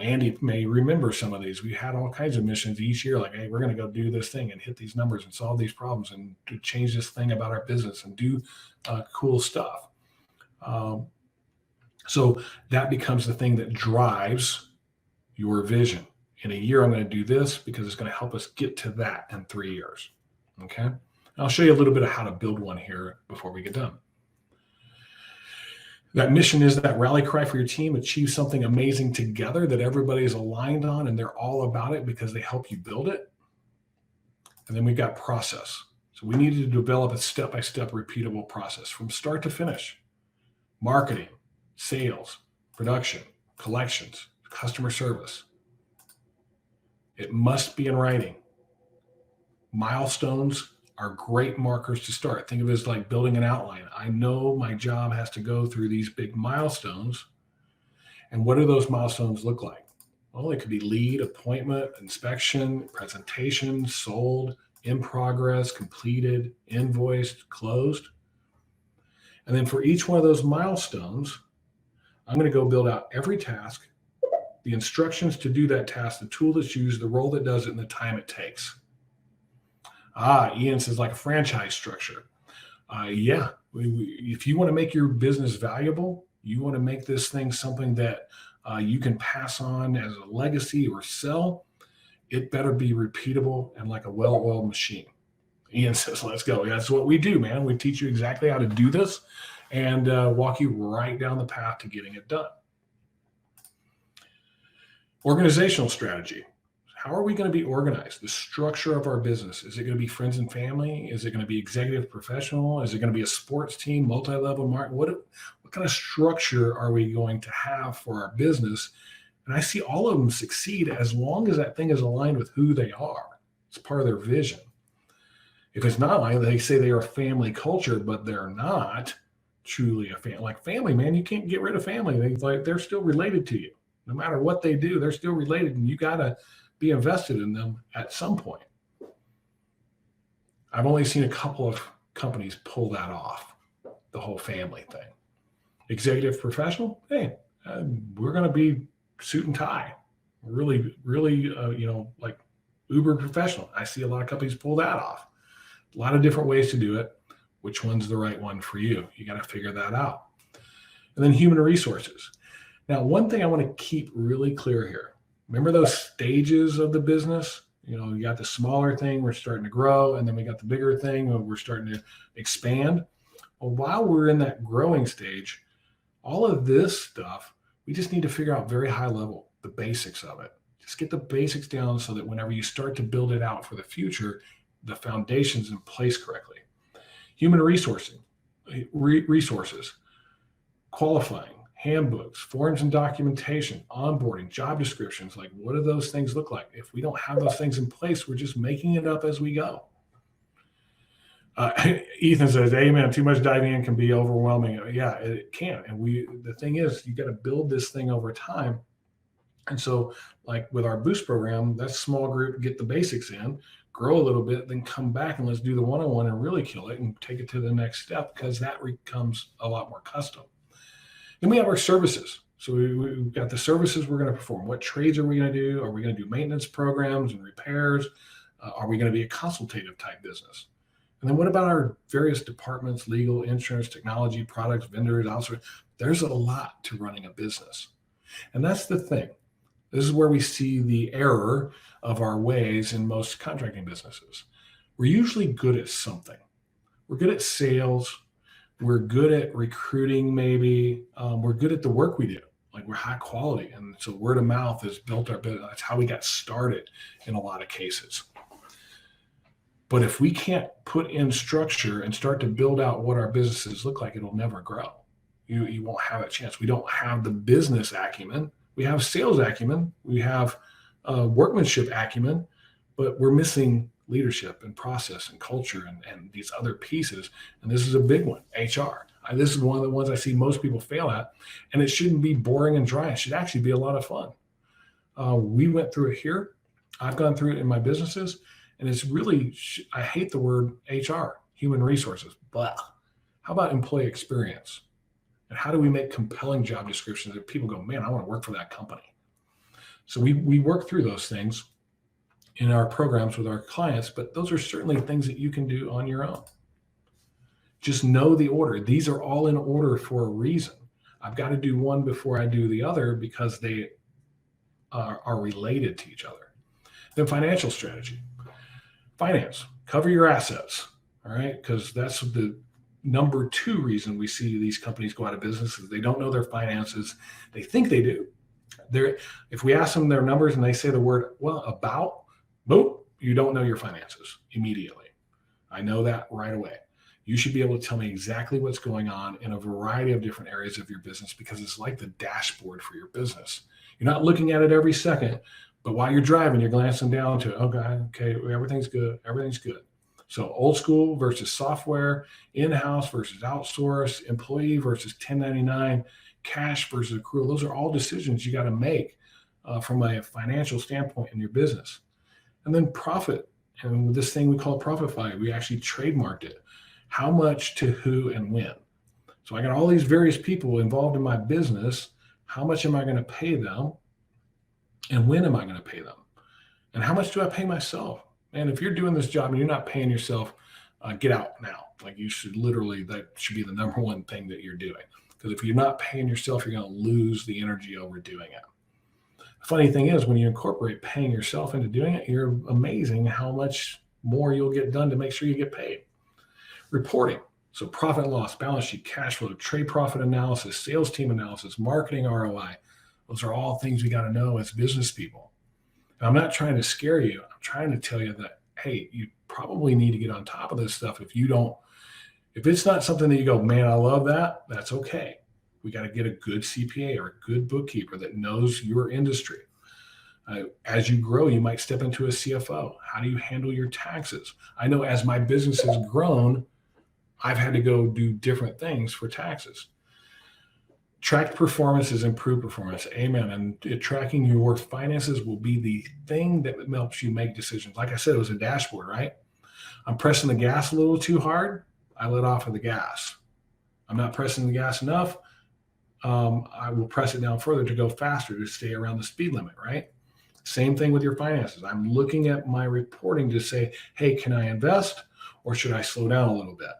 Andy may remember some of these. We had all kinds of missions each year, like, hey, we're going to go do this thing and hit these numbers and solve these problems and to change this thing about our business and do cool stuff. So that becomes the thing that drives your vision. In a year, I'm going to do this because it's going to help us get to that in 3 years. Okay. And I'll show you a little bit of how to build one here before we get done. That mission is that rally cry for your team. Achieve something amazing together that everybody is aligned on, and they're all about it because they help you build it. And then we've got process. So we need to develop a step-by-step repeatable process from start to finish. Marketing, sales, production, collections, customer service. It must be in writing. Milestones are great markers to start. Think of it as like building an outline. I know my job has to go through these big milestones. And what do those milestones look like? Well, it could be lead, appointment, inspection, presentation, sold, in progress, completed, invoiced, closed. And then for each one of those milestones, I'm going to go build out every task, the instructions to do that task, the tool that's used, the role that does it, and the time it takes. Ian says like a franchise structure. If you want to make your business valuable, you want to make this thing something that you can pass on as a legacy or sell, it better be repeatable and like a well-oiled machine. Ian says, let's go. That's what we do, man. We teach you exactly how to do this and walk you right down the path to getting it done. Organizational strategy. How are we going to be organized? The structure of our business. Is it going to be friends and family? Is it going to be executive professional? Is it going to be a sports team, multi-level market? What kind of structure are we going to have for our business? And I see all of them succeed as long as that thing is aligned with who they are. It's part of their vision. If it's not like they say they are a family culture, but they're not truly a family. Like family, man, you can't get rid of family. They're still related to you. No matter what they do, they're still related, and you got to be invested in them at some point. I've only seen a couple of companies pull that off, the whole family thing. Executive professional, hey, we're going to be suit and tie, really, like uber professional. I see a lot of companies pull that off. A lot of different ways to do it. Which one's the right one for you? You got to figure that out. And then human resources. Now, one thing I want to keep really clear here. Remember those stages of the business? You got the smaller thing, we're starting to grow, and then we got the bigger thing, we're starting to expand. Well, while we're in that growing stage, all of this stuff, we just need to figure out very high level, the basics of it. Just get the basics down so that whenever you start to build it out for the future, the foundation's in place correctly. Human resources, qualifying, handbooks, forms and documentation, onboarding, job descriptions. Like, what do those things look like? If we don't have those things in place, we're just making it up as we go. Ethan says, amen, too much diving in can be overwhelming. Yeah, it can. And the thing is, you got to build this thing over time. And so like with our boost program, that's small group, get the basics in, grow a little bit, then come back and let's do the one-on-one and really kill it and take it to the next step, because that becomes a lot more custom. Then we have our services. So we've got the services we're going to perform. What trades are we going to do? Are we going to do maintenance programs and repairs? Are we going to be a consultative type business? And then what about our various departments, legal, insurance, technology, products, vendors, outsourcing? There's a lot to running a business. And that's the thing. This is where we see the error of our ways in most contracting businesses. We're usually good at something. We're good at sales. We're good at recruiting, maybe. We're good at the work we do. Like, we're high quality. And so word of mouth has built our business. That's how we got started in a lot of cases. But if we can't put in structure and start to build out what our businesses look like, it'll never grow. You won't have a chance. We don't have the business acumen. We have sales acumen. We have workmanship acumen, but we're missing leadership and process and culture and these other pieces. And this is a big one, HR. This is one of the ones I see most people fail at, and it shouldn't be boring and dry. It should actually be a lot of fun. We went through it here. I've gone through it in my businesses, and it's really, I hate the word HR, human resources, but how about employee experience? And how do we make compelling job descriptions that people go, man, I want to work for that company? So we work through those things in our programs with our clients, but those are certainly things that you can do on your own. Just know the order. These are all in order for a reason. I've got to do one before I do the other because they are related to each other. Then financial strategy. Finance, cover your assets, all right? Because that's the number two reason we see these companies go out of business is they don't know their finances. They think they do. If we ask them their numbers and they say the word, well, about, boom, you don't know your finances immediately. I know that right away. You should be able to tell me exactly what's going on in a variety of different areas of your business, because it's like the dashboard for your business. You're not looking at it every second, but while you're driving, you're glancing down to, oh God, okay, everything's good. Everything's good. So old school versus software, in-house versus outsource, employee versus 1099, cash versus accrual. Those are all decisions you got to make from a financial standpoint in your business. And then profit. And this thing we call Profitify, we actually trademarked it. How much to who and when. So I got all these various people involved in my business. How much am I going to pay them? And when am I going to pay them? And how much do I pay myself? And if you're doing this job and you're not paying yourself, get out now. Like, you should literally, that should be the number one thing that you're doing. Because if you're not paying yourself, you're going to lose the energy over doing it. The funny thing is, when you incorporate paying yourself into doing it, you're amazing how much more you'll get done to make sure you get paid. Reporting. So profit and loss, balance sheet, cash flow, trade profit analysis, sales team analysis, marketing ROI. Those are all things we got to know as business people. And I'm not trying to scare you. I'm trying to tell you that, hey, you probably need to get on top of this stuff. If it's not something that you go, man, I love that, that's okay. We got to get a good CPA or a good bookkeeper that knows your industry. As you grow, you might step into a CFO. How do you handle your taxes? I know as my business has grown, I've had to go do different things for taxes. Tracked performance is improved performance. Amen. And tracking your finances will be the thing that helps you make decisions. Like I said, it was a dashboard, right? I'm pressing the gas a little too hard. I let off of the gas. I'm not pressing the gas enough. I will press it down further to go faster to stay around the speed limit, right? Same thing with your finances. I'm looking at my reporting to say, hey, can I invest or should I slow down a little bit?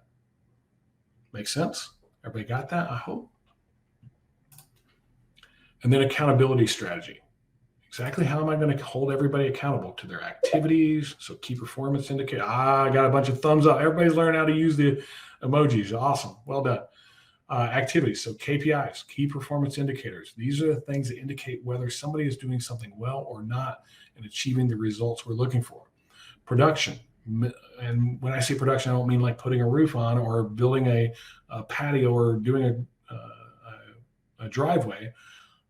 Make sense? Everybody got that? I hope. And then accountability strategy. Exactly how am I going to hold everybody accountable to their activities? So key performance indicator. I got a bunch of thumbs up. Everybody's learning how to use the emojis. Awesome. Well done. Activities. So KPIs, key performance indicators. These are the things that indicate whether somebody is doing something well or not and achieving the results we're looking for. Production. And when I say production, I don't mean like putting a roof on or building a patio or doing a driveway.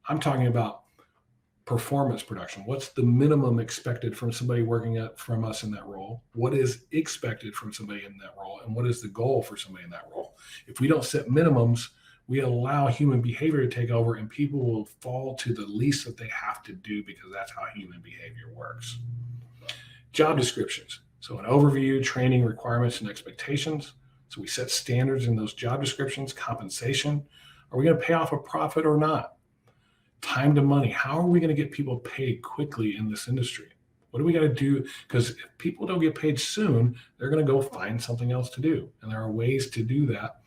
I'm talking about performance production. What's the minimum expected from somebody working from us in that role? What is expected from somebody in that role? And what is the goal for somebody in that role? If we don't set minimums, we allow human behavior to take over and people will fall to the least that they have to do because that's how human behavior works. Job descriptions. So an overview, training, requirements, and expectations. So we set standards in those job descriptions, compensation. Are we going to pay off a profit or not? Time to money. How are we going to get people paid quickly in this industry? What do we got to do? Because if people don't get paid soon, they're going to go find something else to do. And there are ways to do that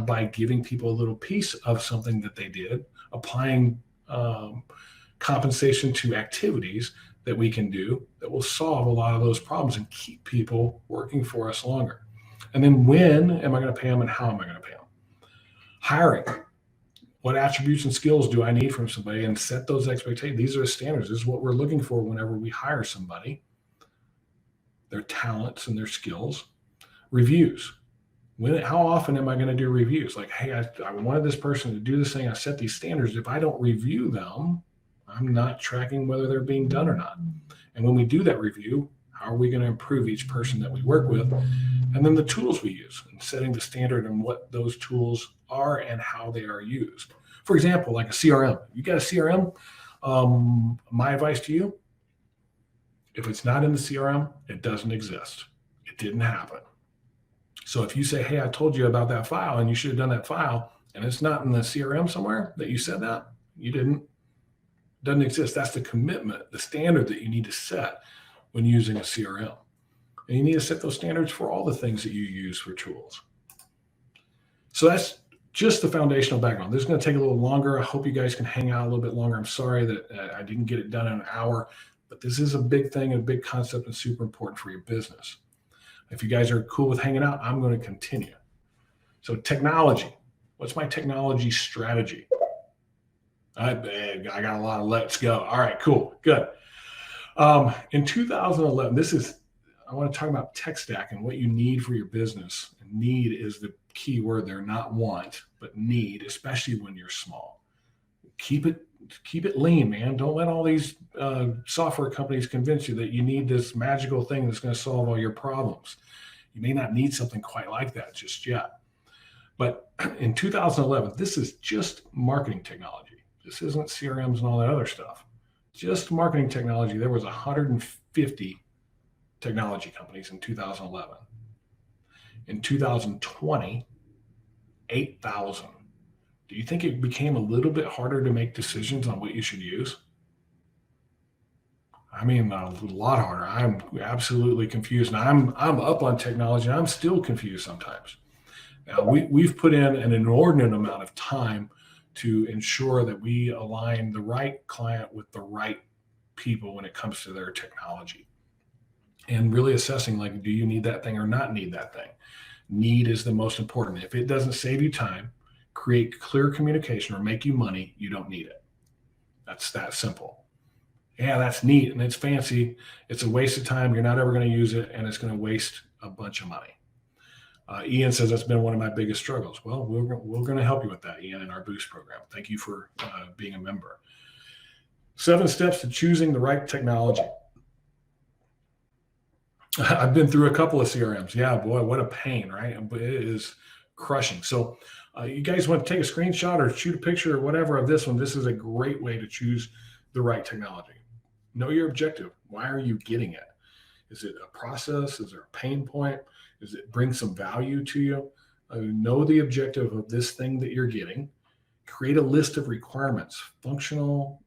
by giving people a little piece of something that they did, applying compensation to activities that we can do that will solve a lot of those problems and keep people working for us longer. And then when am I going to pay them and how am I going to pay them? Hiring. What attributes and skills do I need from somebody and set those expectations? These are the standards. This is what we're looking for whenever we hire somebody, their talents and their skills. Reviews. How often am I going to do reviews? Like, hey, I wanted this person to do this thing. I set these standards. If I don't review them, I'm not tracking whether they're being done or not. And when we do that review, how are we going to improve each person that we work with? And then the tools we use and setting the standard and what those tools are and how they are used. For example, like a CRM. You got a CRM? My advice to you, if it's not in the CRM, it doesn't exist. It didn't happen. So if you say, hey, I told you about that file and you should have done that file, and it's not in the CRM somewhere that you said that, you didn't. It doesn't exist. That's the commitment, the standard that you need to set when using a CRM. And you need to set those standards for all the things that you use for tools. So that's just the foundational background. This is going to take a little longer. I hope you guys can hang out a little bit longer. I'm sorry that I didn't get it done in an hour, but this is a big thing, a big concept, and super important for your business. If you guys are cool with hanging out, I'm going to continue. So technology. What's my technology strategy? I got a lot of let's go. All right, cool, good. In 2011, I want to talk about tech stack and what you need for your business. And need is the key word there, not want, but need, especially when you're small. Keep it lean, man. Don't let all these software companies convince you that you need this magical thing that's going to solve all your problems. You may not need something quite like that just yet. But in 2011, this is just marketing technology. This isn't CRMs and all that other stuff. Just marketing technology. There was 150 technology companies in 2011. In 2020, 8,000. Do you think it became a little bit harder to make decisions on what you should use? I mean, a lot harder. I'm absolutely confused. And I'm up on technology. I'm still confused sometimes. Now, we've put in an inordinate amount of time to ensure that we align the right client with the right people when it comes to their technology. And really assessing, like, do you need that thing or not need that thing? Need is the most important. If it doesn't save you time, create clear communication, or make you money, you don't need it. That's that simple. Yeah, that's neat and it's fancy. It's a waste of time. You're not ever going to use it, and it's going to waste a bunch of money. Ian says that's been one of my biggest struggles. Well, we're going to help you with that, Ian, in our Boost program. Thank you for being a member. 7 steps to choosing the right technology. I've been through a couple of CRMs. Yeah, boy, what a pain, right? But it is crushing. So you guys want to take a screenshot or shoot a picture or whatever of this one. This is a great way to choose the right technology. Know your objective. Why are you getting it? Is it a process? Is there a pain point? Does it bring some value to you? Know the objective of this thing that you're getting. Create a list of requirements, functional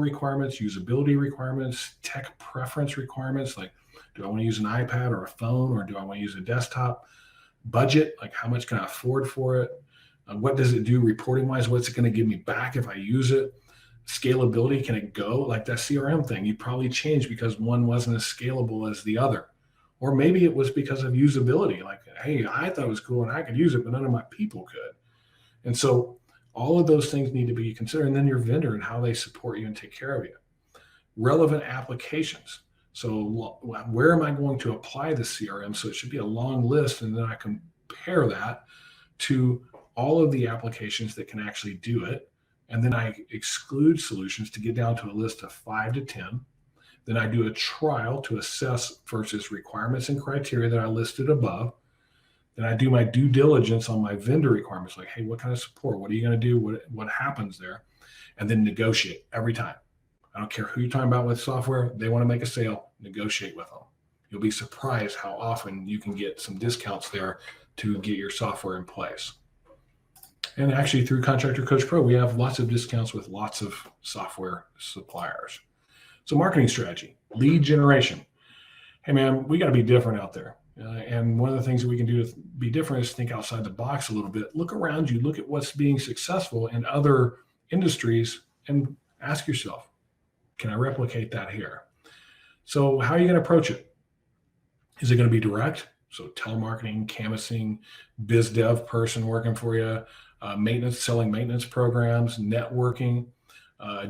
requirements, usability requirements, tech preference requirements, like do I want to use an iPad or a phone, or do I want to use a desktop? Budget, like how much can I afford for it? What does it do reporting wise? What's it going to give me back if I use it? Scalability, can it go? Like that CRM thing, you probably changed because one wasn't as scalable as the other. Or maybe it was because of usability. Like, hey, I thought it was cool and I could use it, but none of my people could. And so all of those things need to be considered. And then your vendor and how they support you and take care of you. Relevant applications. So where am I going to apply the CRM? So it should be a long list. And then I compare that to all of the applications that can actually do it. And then I exclude solutions to get down to a list of 5 to 10. Then I do a trial to assess versus requirements and criteria that I listed above. Then I do my due diligence on my vendor requirements, like, hey, what kind of support? What are you going to do? What happens there? And then negotiate every time. I don't care who you're talking about with software. They want to make a sale, negotiate with them. You'll be surprised how often you can get some discounts there to get your software in place. And actually through Contractor Coach Pro, we have lots of discounts with lots of software suppliers. So marketing strategy, lead generation. Hey man, we got to be different out there. And one of the things that we can do to be different is think outside the box a little bit. Look around you, look at what's being successful in other industries and ask yourself, can I replicate that here? So how are you going to approach it? Is it going to be direct? So telemarketing, canvassing, biz dev person working for you, maintenance, selling maintenance programs, networking,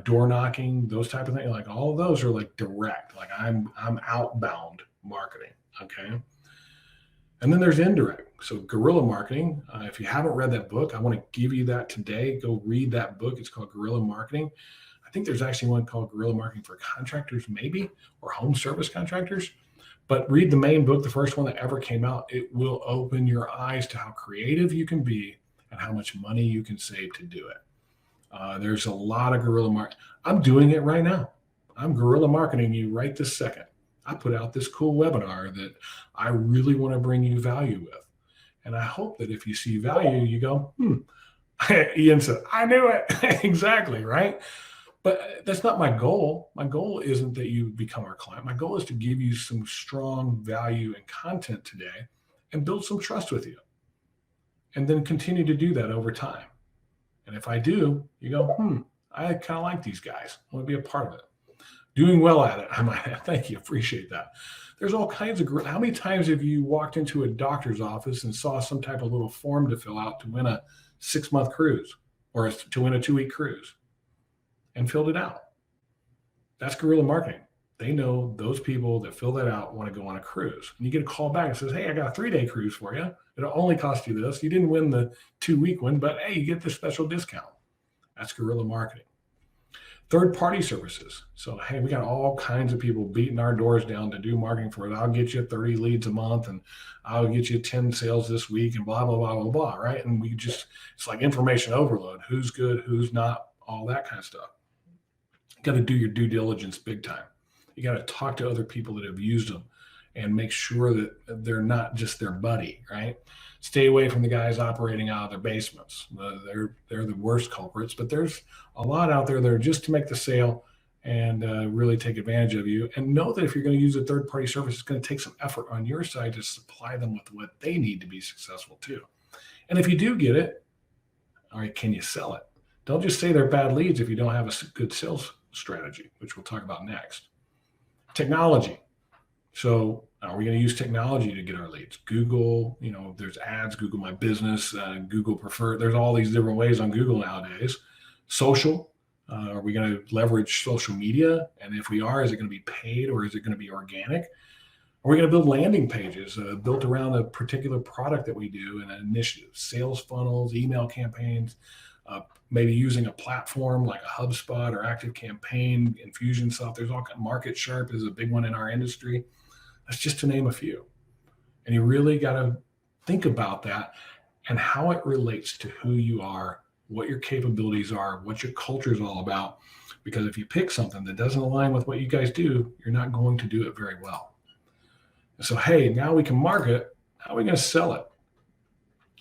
door knocking, those type of things. Like all of those are like direct, like I'm outbound marketing. Okay. And then there's indirect. So guerrilla marketing. If you haven't read that book, I want to give you that today. Go read that book. It's called Guerrilla Marketing. I think there's actually one called Guerrilla Marketing for Contractors, maybe, or Home Service Contractors. But read the main book, the first one that ever came out. It will open your eyes to how creative you can be and how much money you can save to do it. There's a lot of guerrilla marketing. I'm doing it right now. I'm guerrilla marketing you right this second. I put out this cool webinar that I really want to bring you value with. And I hope that if you see value, you go, Ian said, I knew it. Exactly, right? But that's not my goal. My goal isn't that you become our client. My goal is to give you some strong value and content today and build some trust with you. And then continue to do that over time. And if I do, you go, I kind of like these guys. I want to be a part of it. Doing well at it. I might thank you. Appreciate that. There's all kinds of, how many times have you walked into a doctor's office and saw some type of little form to fill out to win a 6-month cruise or to win a 2-week cruise and filled it out? That's guerrilla marketing. They know those people that fill that out want to go on a cruise. And you get a call back and says, hey, I got a 3-day cruise for you. It'll only cost you this. You didn't win the 2-week one, but hey, you get this special discount. That's guerrilla marketing. Third-party services. So, hey, we got all kinds of people beating our doors down to do marketing for it. I'll get you 30 leads a month and I'll get you 10 sales this week and blah, blah, blah, blah, blah, right? And we just, it's like information overload. Who's good, who's not, all that kind of stuff. You got to do your due diligence big time. You got to talk to other people that have used them and make sure that they're not just their buddy, right? Stay away from the guys operating out of their basements. They're the worst culprits, but there's a lot out there that are just to make the sale and really take advantage of you. And know that if you're going to use a third-party service, it's going to take some effort on your side to supply them with what they need to be successful too. And if you do get it, all right, can you sell it? Don't just say they're bad leads if you don't have a good sales strategy, which we'll talk about next. Technology. So are we going to use technology to get our leads? Google, there's ads, Google My Business, Google Preferred. There's all these different ways on Google nowadays. Social, are we going to leverage social media? And if we are, is it going to be paid or is it going to be organic? Are we going to build landing pages built around a particular product that we do and an initiative, sales funnels, email campaigns, maybe using a platform like a HubSpot or ActiveCampaign, Infusionsoft. There's all kinds. Market Sharp is a big one in our industry. That's just to name a few. And you really got to think about that and how it relates to who you are, what your capabilities are, what your culture is all about. Because if you pick something that doesn't align with what you guys do, you're not going to do it very well. And so, hey, now we can market. How are we going to sell it?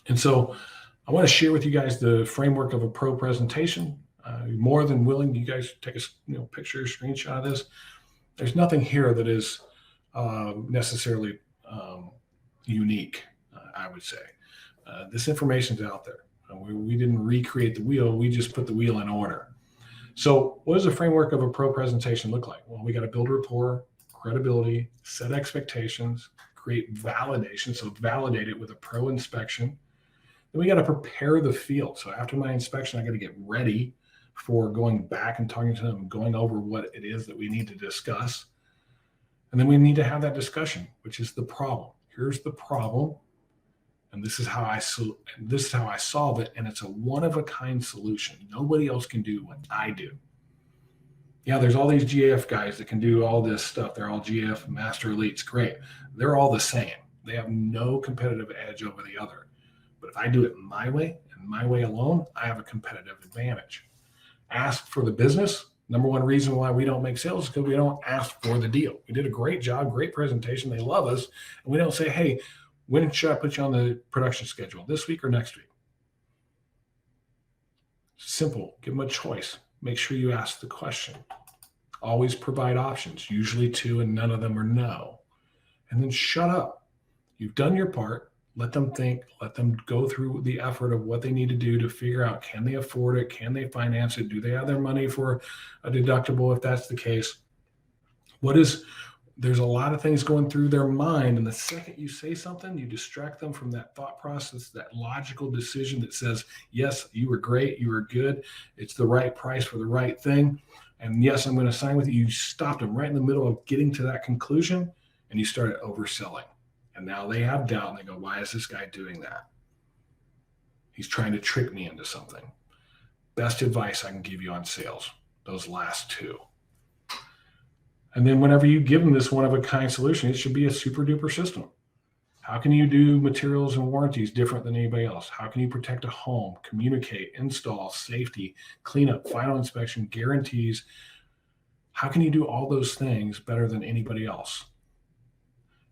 And so I want to share with you guys the framework of a pro presentation. More than willing, you guys take a picture, screenshot of this. There's nothing here that is necessarily unique, I would say. This information is out there. We didn't recreate the wheel. We just put the wheel in order. So what does the framework of a pro presentation look like? Well, we got to build rapport, credibility, set expectations, create validation. So validate it with a pro inspection. Then we got to prepare the field. So after my inspection, I got to get ready for going back and talking to them, going over what it is that we need to discuss. And then we need to have that discussion, which is the problem. Here's the problem. And this is how I solve it. And it's a one-of-a-kind solution. Nobody else can do what I do. Yeah, there's all these GAF guys that can do all this stuff. They're all GAF master elites. Great. They're all the same. They have no competitive edge over the other. But if I do it my way and my way alone, I have a competitive advantage. Ask for the business. Number one reason why we don't make sales is because we don't ask for the deal. We did a great job, great presentation. They love us. And we don't say, hey, when should I put you on the production schedule, this week or next week? Simple. Give them a choice. Make sure you ask the question. Always provide options, usually 2, and none of them are no. And then shut up. You've done your part. Let them think. Let them go through the effort of what they need to do to figure out, can they afford it? Can they finance it? Do they have their money for a deductible if that's the case? There's a lot of things going through their mind. And the second you say something, you distract them from that thought process, that logical decision that says, yes, you were great. You were good. It's the right price for the right thing. And yes, I'm going to sign with you. You stopped them right in the middle of getting to that conclusion and you started overselling. And now they have doubt and they go, why is this guy doing that? He's trying to trick me into something. Best advice I can give you on sales, those last 2. And then whenever you give them this one-of-a-kind solution, it should be a super duper system. How can you do materials and warranties different than anybody else? How can you protect a home, communicate, install, safety, cleanup, final inspection, guarantees? How can you do all those things better than anybody else?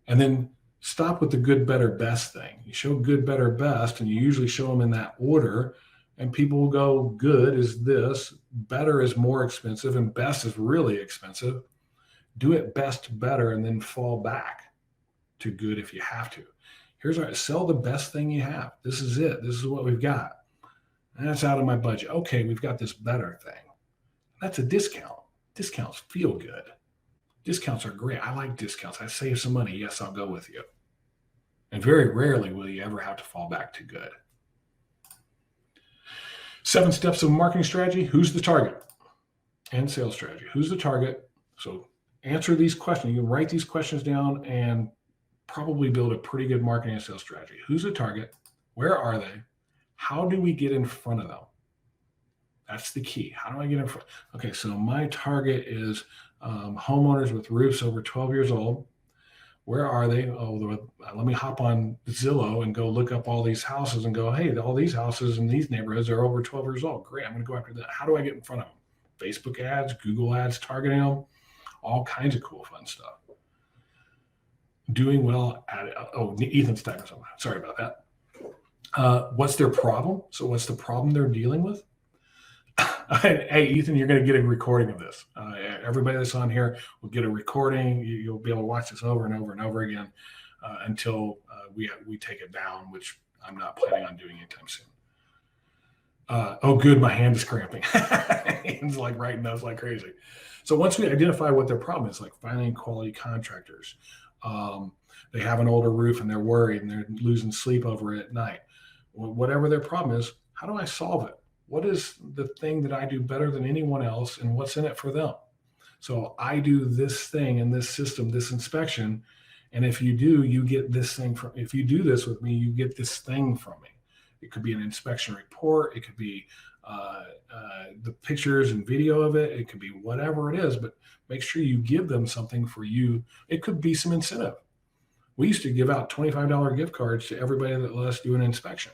And then stop with the good, better, best thing. You show good, better, best, and you usually show them in that order. And people will go, good is this, better is more expensive, and best is really expensive. Do it best, better, and then fall back to good if you have to. Here's our sell the best thing you have. This is it. This is what we've got. And that's out of my budget. Okay, we've got this better thing. That's a discount. Discounts feel good. Discounts are great. I like discounts. I save some money. Yes, I'll go with you. And very rarely will you ever have to fall back to good. 7 steps of marketing strategy. Who's the target? And sales strategy. Who's the target? So answer these questions. You can write these questions down and probably build a pretty good marketing and sales strategy. Who's the target? Where are they? How do we get in front of them? That's the key. How do I get in front? Okay, so my target is homeowners with roofs over 12 years old. Where are they? Let me hop on Zillow and go look up all these houses and go, hey, all these houses in these neighborhoods are over 12 years old. Great, I'm going to go after that. How do I get in front of them? Facebook ads, Google ads, targeting them. All kinds of cool, fun stuff. Doing well at it. Oh, Ethan's typing something. Sorry about that. What's their problem? So what's the problem they're dealing with? Hey, Ethan, you're going to get a recording of this. Everybody that's on here will get a recording. You'll be able to watch this over and over and over again until we take it down, which I'm not planning on doing anytime soon. Oh, good. My hand is cramping. It's like writing notes like crazy. So once we identify what their problem is, like finding quality contractors, they have an older roof and they're worried and they're losing sleep over it at night. Whatever their problem is, how do I solve it? What is the thing that I do better than anyone else and what's in it for them? So I do this thing in this system, this inspection. And if you do, you get this thing if you do this with me, you get this thing from me. It could be an inspection report. It could be the pictures and video of it. It could be whatever it is, but make sure you give them something for you. It could be some incentive. We used to give out $25 gift cards to everybody that let us do an inspection.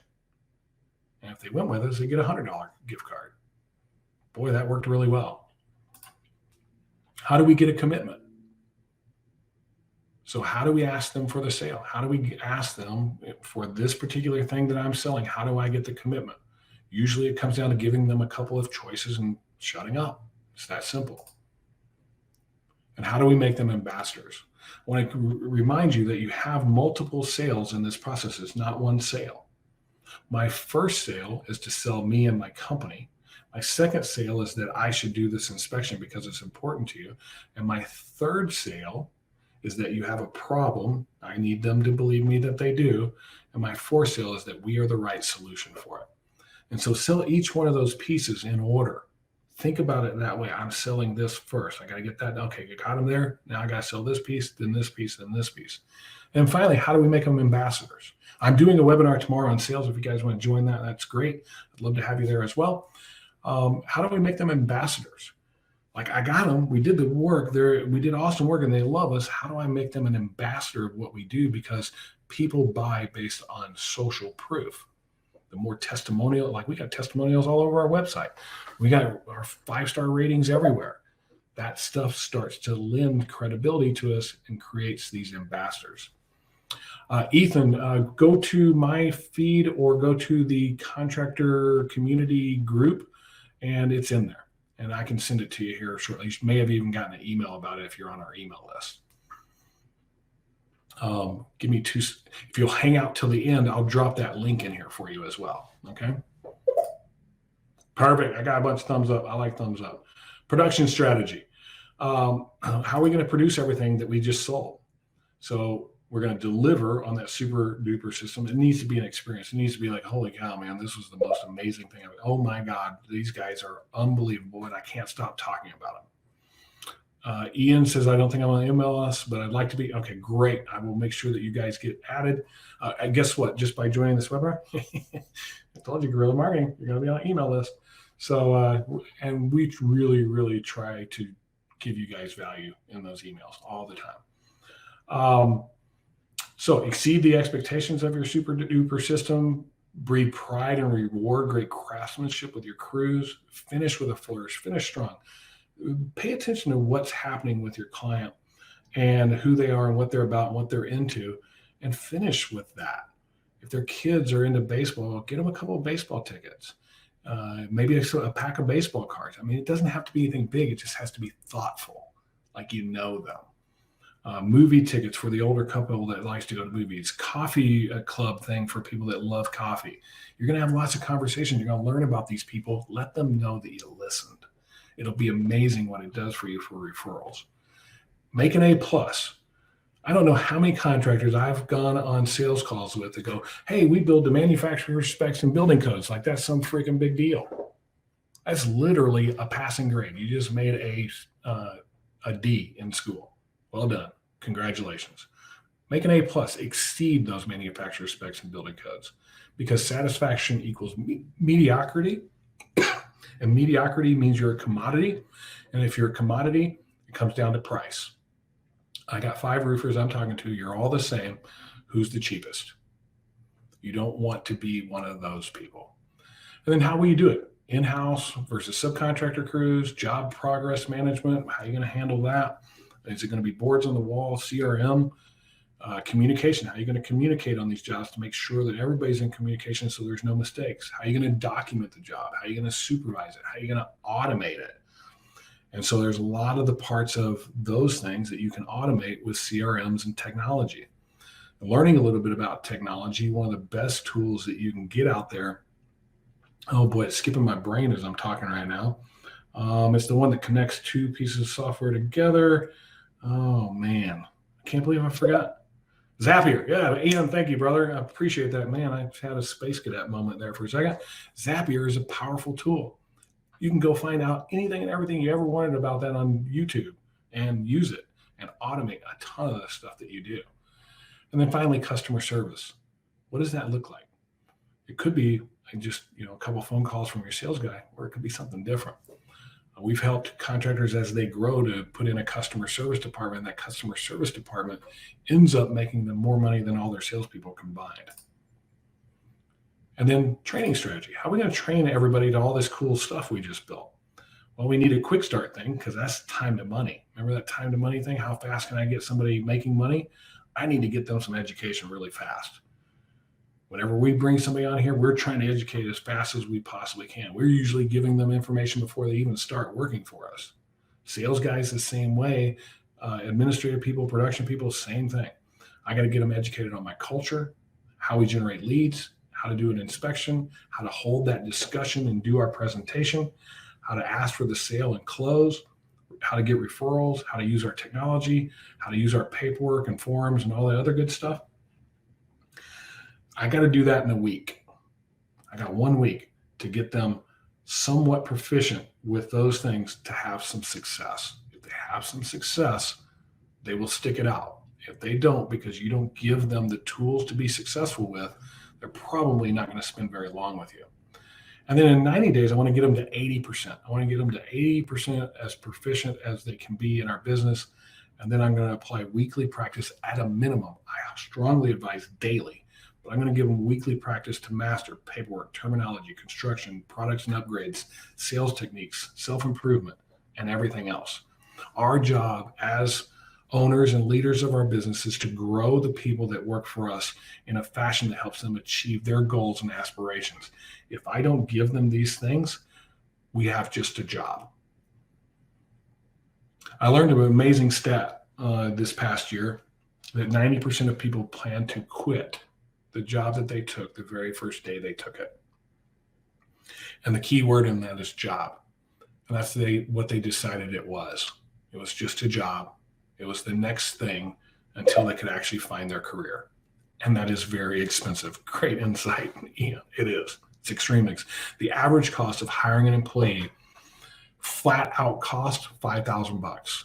And if they went with us, they get a $100 gift card. Boy, that worked really well. How do we get a commitment? So how do we ask them for the sale? How do we ask them for this particular thing that I'm selling? How do I get the commitment? Usually it comes down to giving them a couple of choices and shutting up. It's that simple. And how do we make them ambassadors? I want to remind you that you have multiple sales in this process. It's not one sale. My first sale is to sell me and my company. My second sale is that I should do this inspection because it's important to you. And my third sale is that you have a problem. I need them to believe me that they do. And my fourth sale is that we are the right solution for it. And so sell each one of those pieces in order. Think about it that way. I'm selling this first. I got to get that. Okay, you got them there. Now I got to sell this piece, then this piece, then this piece. And finally, how do we make them ambassadors? I'm doing a webinar tomorrow on sales. If you guys want to join that, that's great. I'd love to have you there as well. How do we make them ambassadors? Like, I got them. We did the work there. We did awesome work and they love us. How do I make them an ambassador of what we do? Because people buy based on social proof. The more testimonial, like we got testimonials all over our website. We got our 5-star ratings everywhere. That stuff starts to lend credibility to us and creates these ambassadors. Ethan, go to my feed or go to the contractor community group and it's in there. And I can send it to you here shortly. You may have even gotten an email about it if you're on our email list. Give me 2. If you'll hang out till the end, I'll drop that link in here for you as well. Okay. Perfect. I got a bunch of thumbs up. I like thumbs up. Production strategy. How are we going to produce everything that we just sold? So we're going to deliver on that super duper system. It needs to be an experience. It needs to be like, holy cow, man, this was the most amazing thing. Oh my God, these guys are unbelievable. And I can't stop talking about them. Ian says, I don't think I'm on MLS, but I'd like to be. Okay, great. I will make sure that you guys get added. And guess what? Just by joining this webinar, I told you, guerrilla marketing, you're going to be on an email list. So, and we really, really try to give you guys value in those emails all the time. So exceed the expectations of your super duper system, breed pride and reward great craftsmanship with your crews, finish with a flourish, finish strong. Pay attention to what's happening with your client and who they are and what they're about and what they're into, and finish with that. If their kids are into baseball, get them a couple of baseball tickets, maybe a pack of baseball cards. I mean, it doesn't have to be anything big. It just has to be thoughtful, like you know them. Movie tickets for the older couple that likes to go to movies, coffee club thing for people that love coffee. You're going to have lots of conversations. You're going to learn about these people. Let them know that you listened. It'll be amazing what it does for you for referrals. Make an A+. I don't know how many contractors I've gone on sales calls with that go, hey, we build to manufacturer specs and building codes. Like that's some freaking big deal. That's literally a passing grade. You just made a D in school. Well done. Congratulations. Make an A+. Exceed those manufacturer specs and building codes, because satisfaction equals mediocrity. And mediocrity means you're a commodity. And if you're a commodity, it comes down to price. I got 5 roofers I'm talking to. You're all the same. Who's the cheapest? You don't want to be one of those people. And then how will you do it? In-house versus subcontractor crews, job progress management. How are you going to handle that? Is it going to be boards on the wall, CRM? Communication, how are you going to communicate on these jobs to make sure that everybody's in communication so there's no mistakes? How are you going to document the job? How are you going to supervise it? How are you going to automate it? And so there's a lot of the parts of those things that you can automate with CRMs and technology. And learning a little bit about technology, one of the best tools that you can get out there, oh boy, it's skipping my brain as I'm talking right now. It's the one that connects 2 pieces of software together. Oh man, I can't believe I forgot. Zapier. Yeah, Ian, thank you, brother. I appreciate that. Man, I had a space cadet moment there for a second. Zapier is a powerful tool. You can go find out anything and everything you ever wanted about that on YouTube and use it and automate a ton of the stuff that you do. And then finally, customer service. What does that look like? It could be just, a couple phone calls from your sales guy, or it could be something different. We've helped contractors as they grow to put in a customer service department. That customer service department ends up making them more money than all their salespeople combined. And then training strategy. How are we going to train everybody to all this cool stuff we just built? Well, we need a quick start thing, because that's time to money. Remember that time to money thing? How fast can I get somebody making money? I need to get them some education really fast. Whenever we bring somebody on here, we're trying to educate as fast as we possibly can. We're usually giving them information before they even start working for us. Sales guys, the same way. Administrative people, production people, same thing. I got to get them educated on my culture, how we generate leads, how to do an inspection, how to hold that discussion and do our presentation, how to ask for the sale and close, how to get referrals, how to use our technology, how to use our paperwork and forms and all that other good stuff. I got to do that in a week. I got 1 week to get them somewhat proficient with those things to have some success. If they have some success, they will stick it out. If they don't, because you don't give them the tools to be successful with, they're probably not going to spend very long with you. And then in 90 days, I want to get them to 80%. I want to get them to 80% as proficient as they can be in our business. And then I'm going to apply weekly practice at a minimum. I strongly advise daily, but I'm going to give them weekly practice to master paperwork, terminology, construction, products and upgrades, sales techniques, self-improvement, and everything else. Our job as owners and leaders of our business is to grow the people that work for us in a fashion that helps them achieve their goals and aspirations. If I don't give them these things, we have just a job. I learned an amazing stat this past year that 90% of people plan to quit the job that they took the very first day they took it. And the key word in that is job. And that's what they decided it was. It was just a job. It was the next thing until they could actually find their career. And that is very expensive. Great insight. Yeah, it is. It's extremely expensive. The average cost of hiring an employee, flat out cost, $5,000.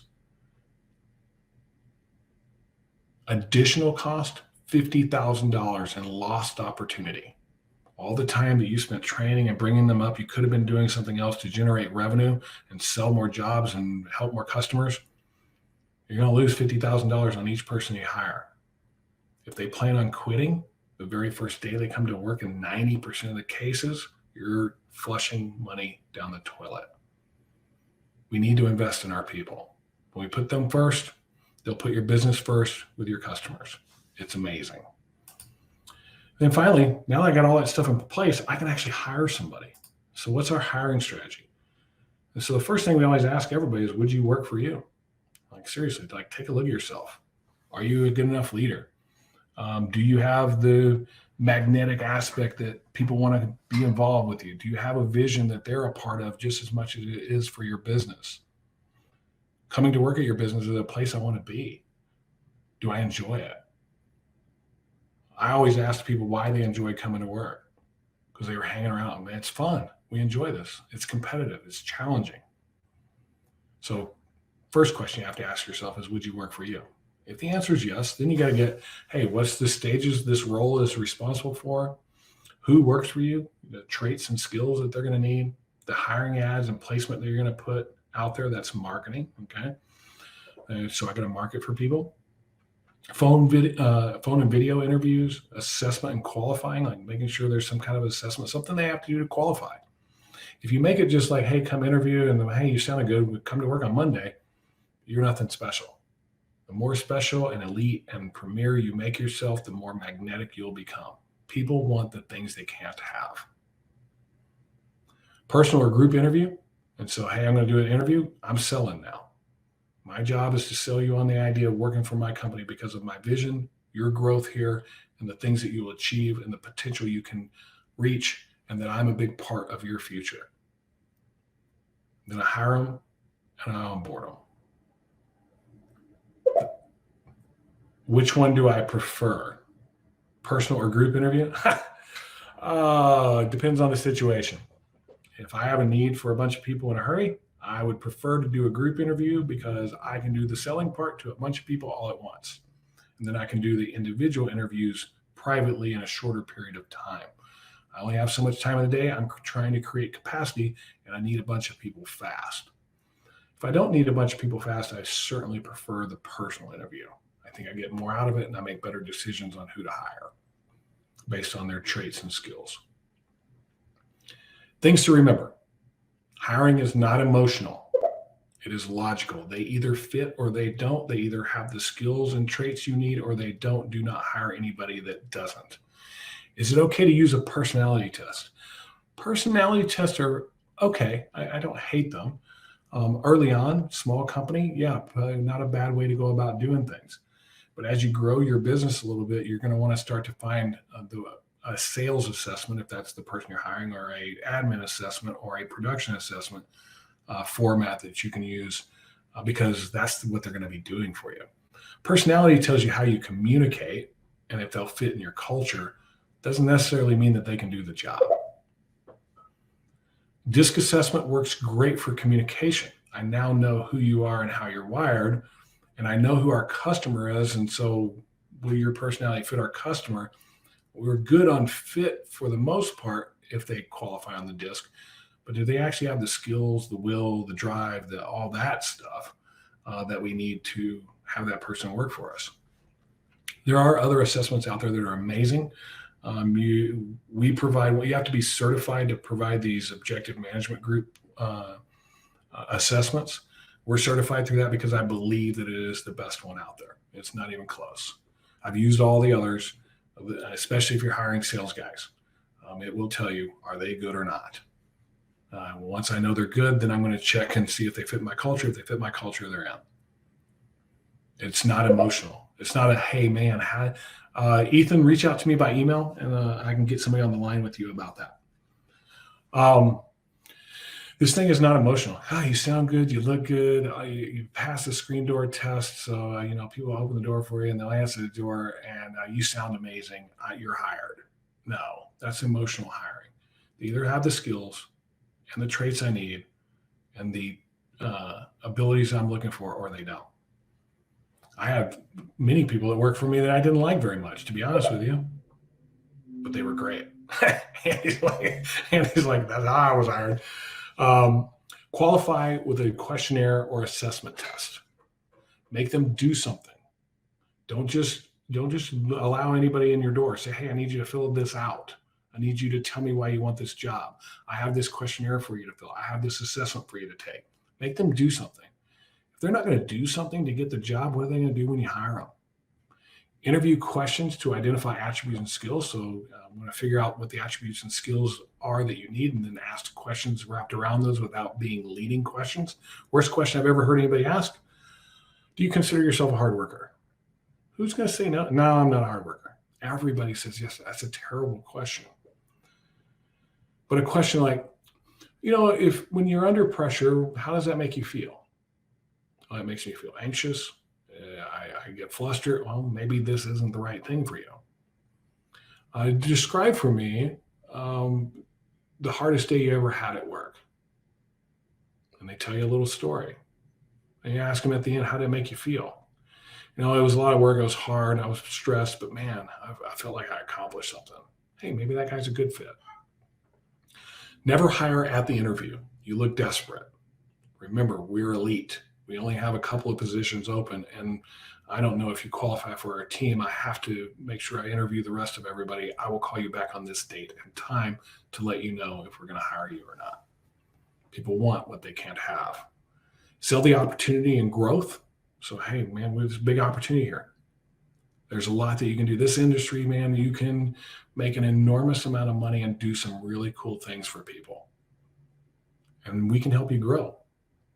Additional cost, $50,000 in lost opportunity. All the time that you spent training and bringing them up, you could have been doing something else to generate revenue and sell more jobs and help more customers. You're going to lose $50,000 on each person you hire. If they plan on quitting the very first day they come to work, in 90% of the cases, you're flushing money down the toilet. We need to invest in our people. When we put them first, they'll put your business first with your customers. It's amazing. And finally, now that I got all that stuff in place, I can actually hire somebody. So what's our hiring strategy? And so the first thing we always ask everybody is, would you work for you? Like, seriously, take a look at yourself. Are you a good enough leader? Do you have the magnetic aspect that people want to be involved with you? Do you have a vision that they're a part of just as much as it is for your business? Coming to work at your business is a place I want to be. Do I enjoy it? I always ask people why they enjoy coming to work, because they were hanging around. Man, it's fun. We enjoy this. It's competitive. It's challenging. So first question you have to ask yourself is, would you work for you? If the answer is yes, then you got to get, hey, what's the stages this role is responsible for? Who works for you? The traits and skills that they're going to need, the hiring ads and placement that you're going to put out there. That's marketing. Okay. So I got to market for people. Phone and video interviews, assessment and qualifying, like making sure there's some kind of assessment, something they have to do to qualify. If you make it just like, hey, come interview, and then, hey, you sounded good, come to work on Monday, you're nothing special. The more special and elite and premier you make yourself, the more magnetic you'll become. People want the things they can't have. Personal or group interview. And so, hey, I'm going to do an interview. I'm selling now. My job is to sell you on the idea of working for my company because of my vision, your growth here, and the things that you'll achieve and the potential you can reach, and that I'm a big part of your future. Then I hire them and I onboard them. Which one do I prefer? Personal or group interview? It depends on the situation. If I have a need for a bunch of people in a hurry, I would prefer to do a group interview because I can do the selling part to a bunch of people all at once. And then I can do the individual interviews privately in a shorter period of time. I only have so much time in the day. I'm trying to create capacity, and I need a bunch of people fast. If I don't need a bunch of people fast, I certainly prefer the personal interview. I think I get more out of it, and I make better decisions on who to hire based on their traits and skills. Things to remember. Hiring is not emotional. It is logical. They either fit or they don't. They either have the skills and traits you need or they don't. Do not hire anybody that doesn't. Is it okay to use a personality test? Personality tests are okay. I don't hate them. Early on, small company, yeah, probably not a bad way to go about doing things. But as you grow your business a little bit, you're going to want to start to find a sales assessment, if that's the person you're hiring, or a admin assessment or a production assessment format that you can use because that's what they're going to be doing for you. Personality tells you how you communicate, and if they'll fit in your culture, doesn't necessarily mean that they can do the job. DISC assessment works great for communication. I now know who you are and how you're wired, and I know who our customer is. And so will your personality fit our customer? We're good on fit for the most part if they qualify on the DISC, but do they actually have the skills, the will, the drive, all that stuff that we need to have that person work for us? There are other assessments out there that are amazing. We provide, you have to be certified to provide these objective management group assessments. We're certified through that because I believe that it is the best one out there. It's not even close. I've used all the others, especially if you're hiring sales guys. It will tell you, are they good or not? Once I know they're good, then I'm going to check and see if they fit my culture. If they fit my culture, they're in. It's not emotional. It's not a, hey, man, Ethan, reach out to me by email, and I can get somebody on the line with you about that. This thing is not emotional. You sound good. You look good. You pass the screen door test. So, people open the door for you, and they'll answer the door, and you sound amazing. You're hired. No, that's emotional hiring. They either have the skills and the traits I need and the abilities I'm looking for, or they don't. I have many people that work for me that I didn't like very much, to be honest with you, but they were great. and he's like, that's how I was hired. Qualify with a questionnaire or assessment test. Make them do something. Don't just allow anybody in your door. Say, hey, I need you to fill this out. I need you to tell me why you want this job. I have this questionnaire for you to fill. I have this assessment for you to take. Make them do something. If they're not going to do something to get the job, what are they going to do when you hire them? Interview questions to identify attributes and skills. So I'm going to figure out what the attributes and skills are that you need, and then ask questions wrapped around those without being leading questions. Worst question I've ever heard anybody ask: do you consider yourself a hard worker? Who's going to say no? No, I'm not a hard worker. Everybody says yes. That's a terrible question. But a question like, if when you're under pressure, how does that make you feel? Oh, it makes me feel anxious. I get flustered. Well, maybe this isn't the right thing for you. Describe for me the hardest day you ever had at work. And they tell you a little story. And you ask them at the end, how did it make you feel? It was a lot of work. It was hard. I was stressed, but man, I felt like I accomplished something. Hey, maybe that guy's a good fit. Never hire at the interview. You look desperate. Remember, we're elite. We only have a couple of positions open, and I don't know if you qualify for our team. I have to make sure I interview the rest of everybody. I will call you back on this date and time to let you know if we're going to hire you or not. People want what they can't have. Sell the opportunity and growth. So, hey, man, there's a big opportunity here. There's a lot that you can do. This industry, man, you can make an enormous amount of money and do some really cool things for people. And we can help you grow.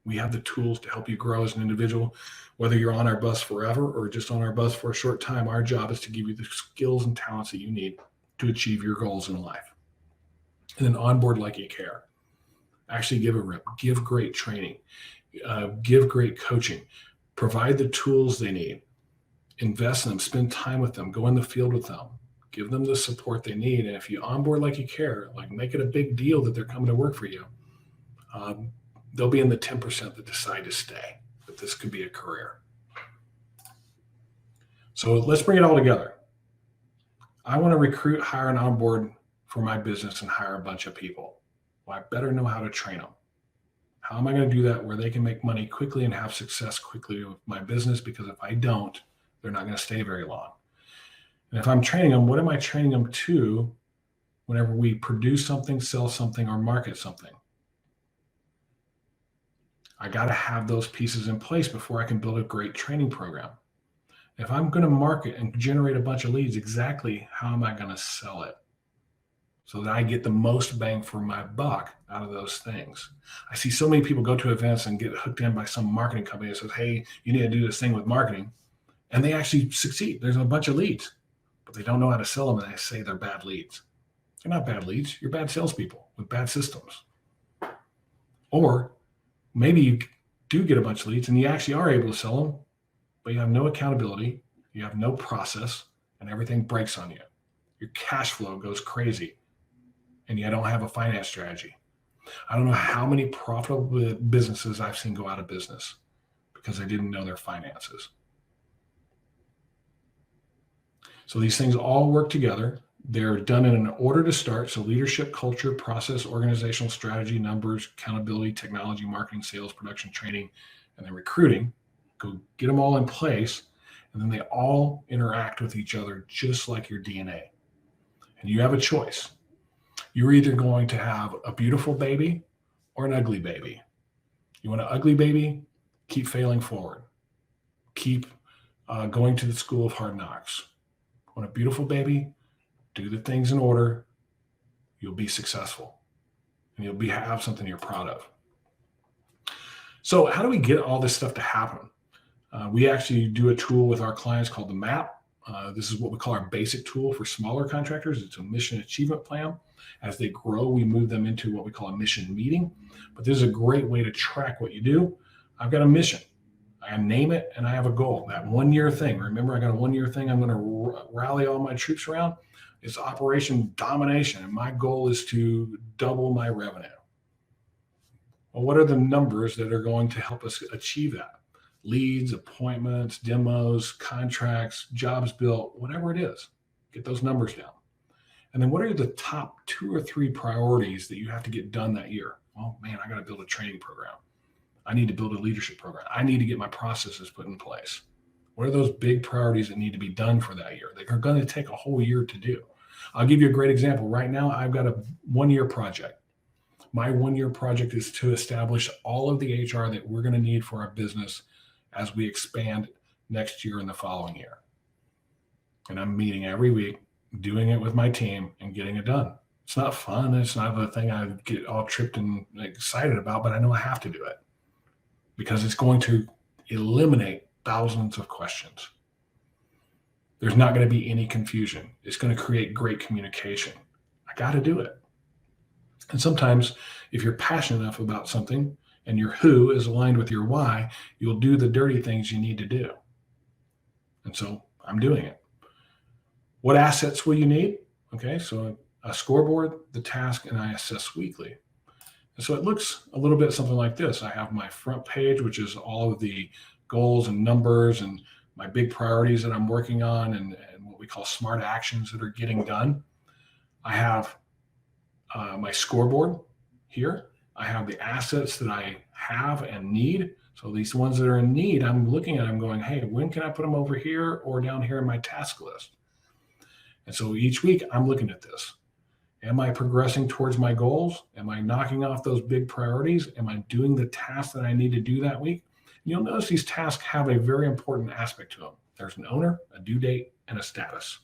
We have the tools to help you grow as an individual, whether you're on our bus forever or just on our bus for a short time. Our job is to give you the skills and talents that you need to achieve your goals in life. And then onboard like you care. Actually give a rip, give great training, give great coaching, provide the tools they need, invest in them, spend time with them, go in the field with them, give them the support they need. And if you onboard like you care, like make it a big deal that they're coming to work for you, they'll be in the 10% that decide to stay, but this could be a career. So let's bring it all together. I want to recruit, hire, and onboard for my business and hire a bunch of people. Well, I better know how to train them. How am I going to do that where they can make money quickly and have success quickly with my business? Because if I don't, they're not going to stay very long. And if I'm training them, what am I training them to whenever we produce something, sell something, or market something? I got to have those pieces in place before I can build a great training program. If I'm going to market and generate a bunch of leads, exactly how am I going to sell it so that I get the most bang for my buck out of those things? I see so many people go to events and get hooked in by some marketing company that says, hey, you need to do this thing with marketing. And they actually succeed. There's a bunch of leads, but they don't know how to sell them, and they say they're bad leads. They're not bad leads. You're bad salespeople with bad systems. Or maybe you do get a bunch of leads and you actually are able to sell them, but you have no accountability, you have no process, and everything breaks on you. Your cash flow goes crazy, and you don't have a finance strategy. I don't know how many profitable businesses I've seen go out of business because they didn't know their finances. So these things all work together. They're done in an order to start. So leadership, culture, process, organizational strategy, numbers, accountability, technology, marketing, sales, production, training, and then recruiting. Go get them all in place. And then they all interact with each other just like your DNA. And you have a choice. You're either going to have a beautiful baby or an ugly baby. You want an ugly baby? Keep failing forward. Keep going to the school of hard knocks. Want a beautiful baby? Do the things in order. You'll be successful, and you'll have something you're proud of. So how do we get all this stuff to happen? We actually do a tool with our clients called the MAP. This is what we call our basic tool for smaller contractors. It's a mission achievement plan. As they grow, we move them into what we call a mission meeting. But this is a great way to track what you do. I've got a mission. I name it, and I have a goal. That 1 year thing. Remember, I got a 1 year thing I'm going to rally all my troops around. It's Operation Domination, and my goal is to double my revenue. Well, what are the numbers that are going to help us achieve that? Leads, appointments, demos, contracts, jobs built, whatever it is. Get those numbers down. And then what are the top 2 or 3 priorities that you have to get done that year? Well, man, I got to build a training program. I need to build a leadership program. I need to get my processes put in place. What are those big priorities that need to be done for that year? They are going to take a whole year to do. I'll give you a great example. Right now, I've got a 1 year project. My 1 year project is to establish all of the HR that we're going to need for our business as we expand next year and the following year. And I'm meeting every week, doing it with my team and getting it done. It's not fun. It's not the thing I get all tripped and excited about, but I know I have to do it because it's going to eliminate thousands of questions. There's not going to be any confusion. It's going to create great communication. I got to do it. And sometimes if you're passionate enough about something and your who is aligned with your why, you'll do the dirty things you need to do. And so I'm doing it. What assets will you need? Okay, so a scoreboard, the task, and I assess weekly. And so it looks a little bit something like this. I have my front page, which is all of the goals and numbers and my big priorities that I'm working on and what we call smart actions that are getting done. I have my scoreboard here. I have the assets that I have and need. So these ones that are in need, I'm looking at them going, hey, when can I put them over here or down here in my task list? And so each week I'm looking at this. Am I progressing towards my goals? Am I knocking off those big priorities? Am I doing the tasks that I need to do that week? You'll notice these tasks have a very important aspect to them. There's an owner, a due date, and a status.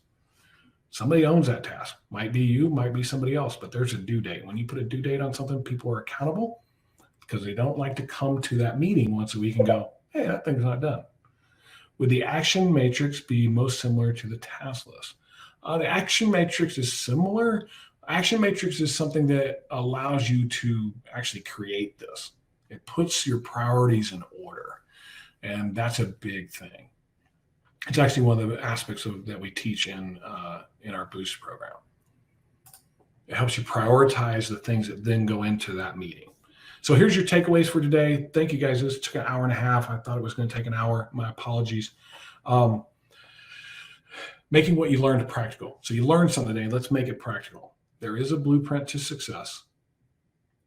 Somebody owns that task. Might be you, might be somebody else, but there's a due date. When you put a due date on something, people are accountable because they don't like to come to that meeting once a week and go, hey, that thing's not done. Would the action matrix be most similar to the task list? The action matrix is similar. Action matrix is something that allows you to actually create this. It puts your priorities in order, and that's a big thing. It's actually one of the aspects that we teach in our Boost program. It helps you prioritize the things that then go into that meeting. So here's your takeaways for today. Thank you guys. This took an hour and a half. I thought it was going to take an hour. My apologies. Making what you learned practical. So you learned something today. Let's make it practical. there is a blueprint to success.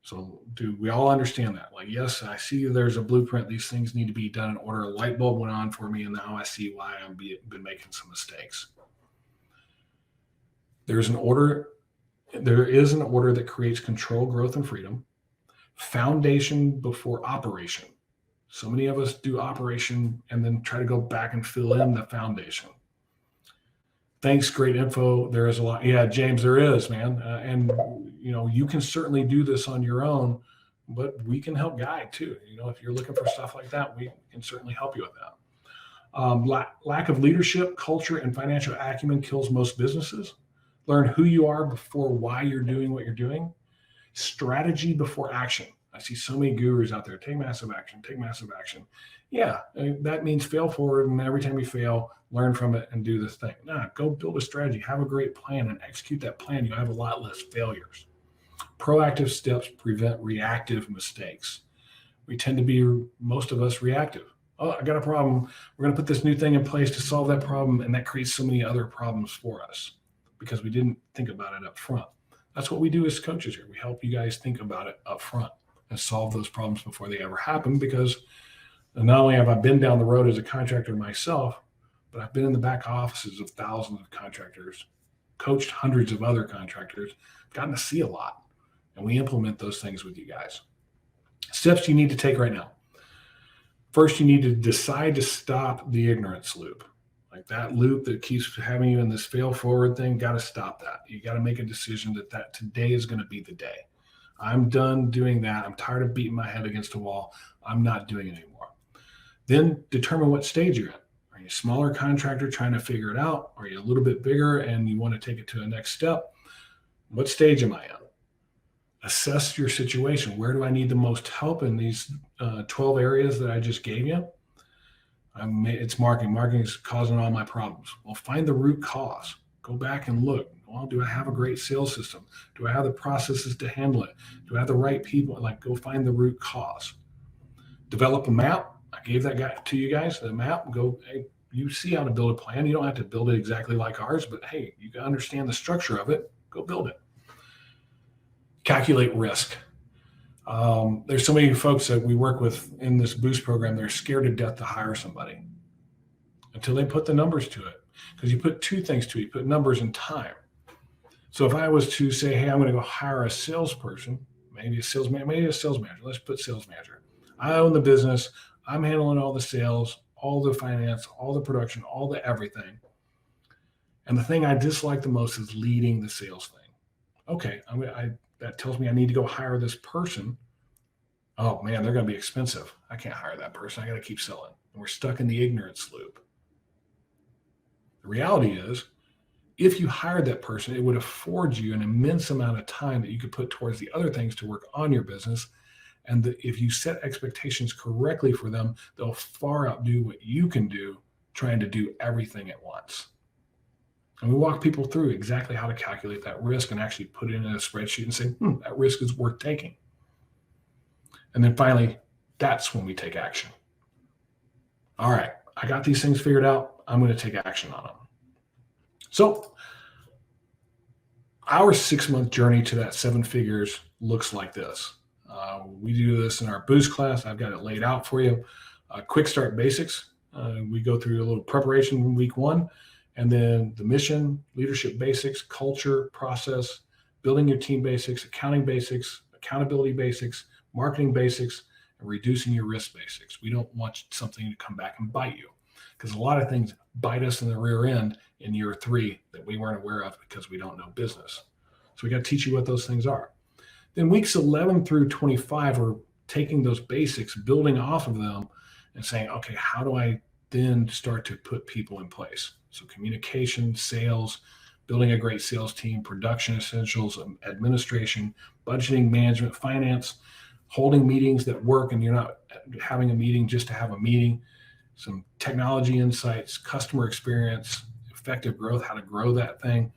So do we all understand that? Like, yes, I see there's a blueprint. These things need to be done in order. A light bulb went on for me, and now I see why I've been making some mistakes. There's an order. There is an order that creates control, growth, and freedom. Foundation before operation. So many of us do operation and then try to go back and fill in the foundation. Thanks, great info. There is a lot. Yeah, James, there is, man. And you can certainly do this on your own, but we can help guide too. If you're looking for stuff like that, we can certainly help you with that. Lack of leadership, culture, and financial acumen kills most businesses. Learn who you are before why you're doing what you're doing. Strategy before action. I see so many gurus out there. Take massive action. Take massive action. Yeah, that means fail forward, and every time you fail, learn from it and do this thing. Go build a strategy. Have a great plan and execute that plan. You'll have a lot less failures. Proactive steps prevent reactive mistakes. We tend to be, most of us, reactive. Oh, I got a problem. We're going to put this new thing in place to solve that problem, and that creates so many other problems for us because we didn't think about it up front. That's what we do as coaches here. We help you guys think about it up front and solve those problems before they ever happen, because not only have I been down the road as a contractor myself, but I've been in the back offices of thousands of contractors, coached hundreds of other contractors, gotten to see a lot, and we implement those things with you guys. Steps you need to take right now. First, you need to decide to stop the ignorance loop. Like that loop that keeps having you in this fail forward thing, got to stop that. You got to make a decision that today is going to be the day. I'm done doing that. I'm tired of beating my head against a wall. I'm not doing it anymore. Then determine what stage you're in. Are you a smaller contractor trying to figure it out? Are you a little bit bigger and you want to take it to the next step? What stage am I in? Assess your situation. Where do I need the most help in these 12 areas that I just gave you? It's marketing. Marketing is causing all my problems. Well, find the root cause. Go back and look. Well, do I have a great sales system? Do I have the processes to handle it? Do I have the right people? Go find the root cause. Develop a map. I gave that guy to you guys, the map. Hey, you see how to build a plan. You don't have to build it exactly like ours, but hey, you can understand the structure of it. Go build it. Calculate risk. There's so many folks that we work with in this Boost program. They're scared to death to hire somebody until they put the numbers to it. Because you put two things to it. You put numbers and time. So if I was to say, hey, I'm going to go hire a salesperson, maybe a sales manager. Let's put sales manager. I own the business. I'm handling all the sales, all the finance, all the production, all the everything. And the thing I dislike the most is leading the sales thing. Okay, that tells me I need to go hire this person. Oh man, they're going to be expensive. I can't hire that person. I got to keep selling. And we're stuck in the ignorance loop. The reality is, if you hired that person, it would afford you an immense amount of time that you could put towards the other things to work on your business. And if you set expectations correctly for them, they'll far outdo what you can do trying to do everything at once. And we walk people through exactly how to calculate that risk and actually put it in a spreadsheet and say, that risk is worth taking. And then finally, that's when we take action. All right, I got these things figured out. I'm going to take action on them. So our 6-month journey to that 7 figures looks like this. We do this in our Boost class. I've got it laid out for you. Quick start basics. We go through a little preparation in week 1, and then the mission, leadership basics, culture, process, building your team basics, accounting basics, accountability basics, marketing basics, and reducing your risk basics. We don't want something to come back and bite you, because a lot of things bite us in the rear end in year 3 that we weren't aware of because we don't know business. So we got to teach you what those things are. Then weeks 11 through 25 are taking those basics, building off of them, and saying, okay, how do I then start to put people in place? So communication, sales, building a great sales team, production essentials, administration, budgeting, management, finance, holding meetings that work, and you're not having a meeting just to have a meeting, some technology insights, customer experience, effective growth, how to grow that thing.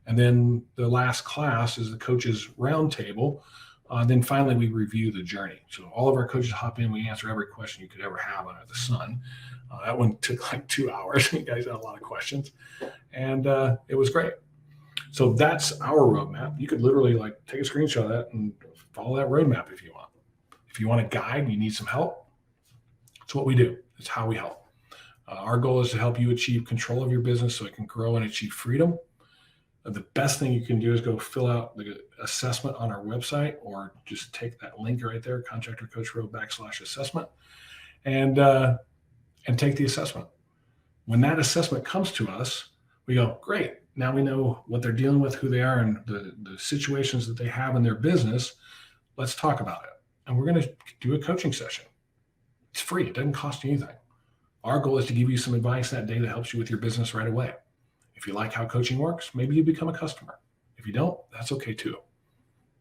And then the last class is the coaches roundtable. Then finally, we review the journey. So all of our coaches hop in. We answer every question you could ever have under the sun. That one took like 2 hours. You guys had a lot of questions, and it was great. So that's our roadmap. You could literally like take a screenshot of that and follow that roadmap if you want. If you want a guide, you need some help. It's what we do. It's how we help. Our goal is to help you achieve control of your business so it can grow and achieve freedom. The best thing you can do is go fill out the assessment on our website, or just take that link right there, contractorcoachpro.com/assessment, and take the assessment. When that assessment comes to us, we go, great. Now we know what they're dealing with, who they are, and the situations that they have in their business. Let's talk about it. And we're going to do a coaching session. It's free. It doesn't cost you anything. Our goal is to give you some advice that day that helps you with your business right away. If you like how coaching works, maybe you become a customer. If you don't, that's okay too.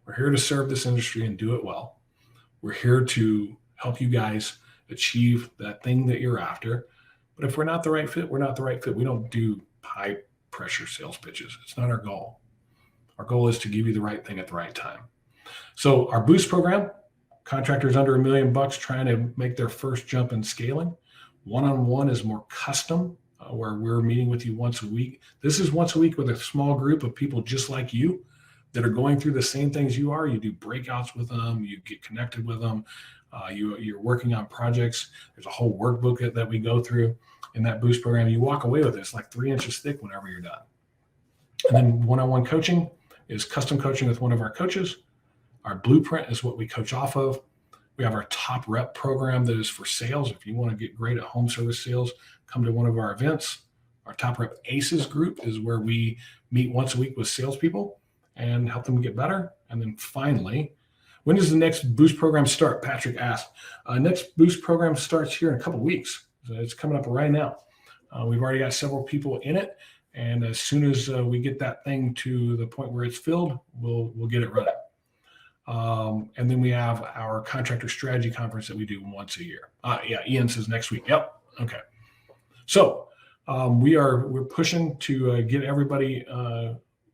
We're here to serve this industry and do it well. We're here to help you guys achieve that thing that you're after. But if we're not the right fit, we're not the right fit. We don't do high pressure sales pitches. It's not our goal. Our goal is to give you the right thing at the right time. So our Boost program, contractors under $1 million trying to make their first jump in scaling. One-on-one is more custom, where we're meeting with you once a week. This is once a week with a small group of people just like you that are going through the same things you are. You do breakouts with them. You get connected with them. You're working on projects. There's a whole workbook that we go through in that Boost program. You walk away with this like 3 inches thick whenever you're done. And then one-on-one coaching is custom coaching with one of our coaches. Our blueprint is what we coach off of. We have our top rep program that is for sales. If you want to get great at home service sales, come to one of our events. Our top rep ACEs group is where we meet once a week with salespeople and help them get better. And then finally, when does the next Boost program start? Patrick asked. Next Boost program starts here in a couple of weeks. So it's coming up right now. We've already got several people in it. And as soon as we get that thing to the point where it's filled, we'll get it running. And then we have our contractor strategy conference that we do once a year. Yeah, Ian says next week. Yep. Okay. So we're pushing to get everybody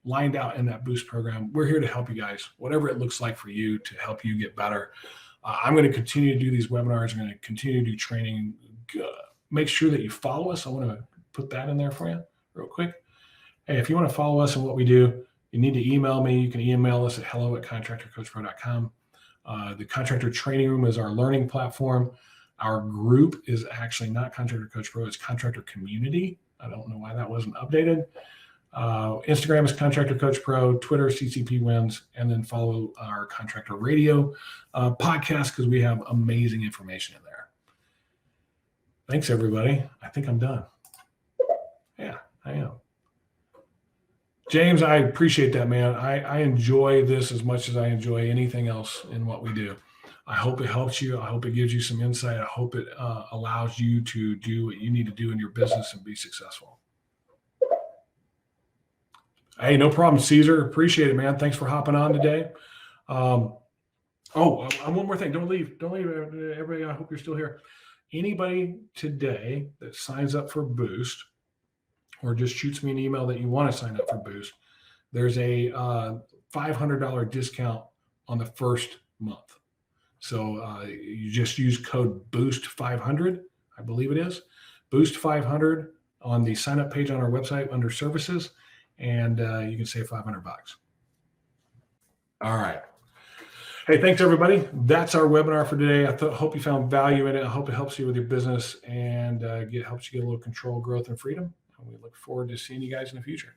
lined out in that Boost program. We're here to help you guys, whatever it looks like for you, to help you get better. I'm going to continue to do these webinars. I'm going to continue to do training. Make sure that you follow us. I want to put that in there for you real quick. Hey, if you want to follow us and what we do, you need to email me. You can email us at hello@contractorcoachpro.com. The Contractor Training Room is our learning platform. Our group is actually not Contractor Coach Pro, it's Contractor Community. I don't know why that wasn't updated. Instagram is Contractor Coach Pro, Twitter, CCP Wins, and then follow our Contractor Radio podcast because we have amazing information in there. Thanks, everybody. I think I'm done. Yeah, I am. James, I appreciate that, man. I enjoy this as much as I enjoy anything else in what we do. I hope it helps you. I hope it gives you some insight. I hope it allows you to do what you need to do in your business and be successful. Hey, no problem, Caesar. Appreciate it, man. Thanks for hopping on today. One more thing. Don't leave. Everybody, I hope you're still here. Anybody today that signs up for Boost, or just shoots me an email that you want to sign up for Boost, there's a $500 discount on the first month. So you just use code BOOST500, I believe it is, BOOST500 on the sign up page on our website under services, and you can save $500. All right. Hey, thanks everybody. That's our webinar for today. I hope you found value in it. I hope it helps you with your business and helps you get a little control, growth, and freedom. And we look forward to seeing you guys in the future.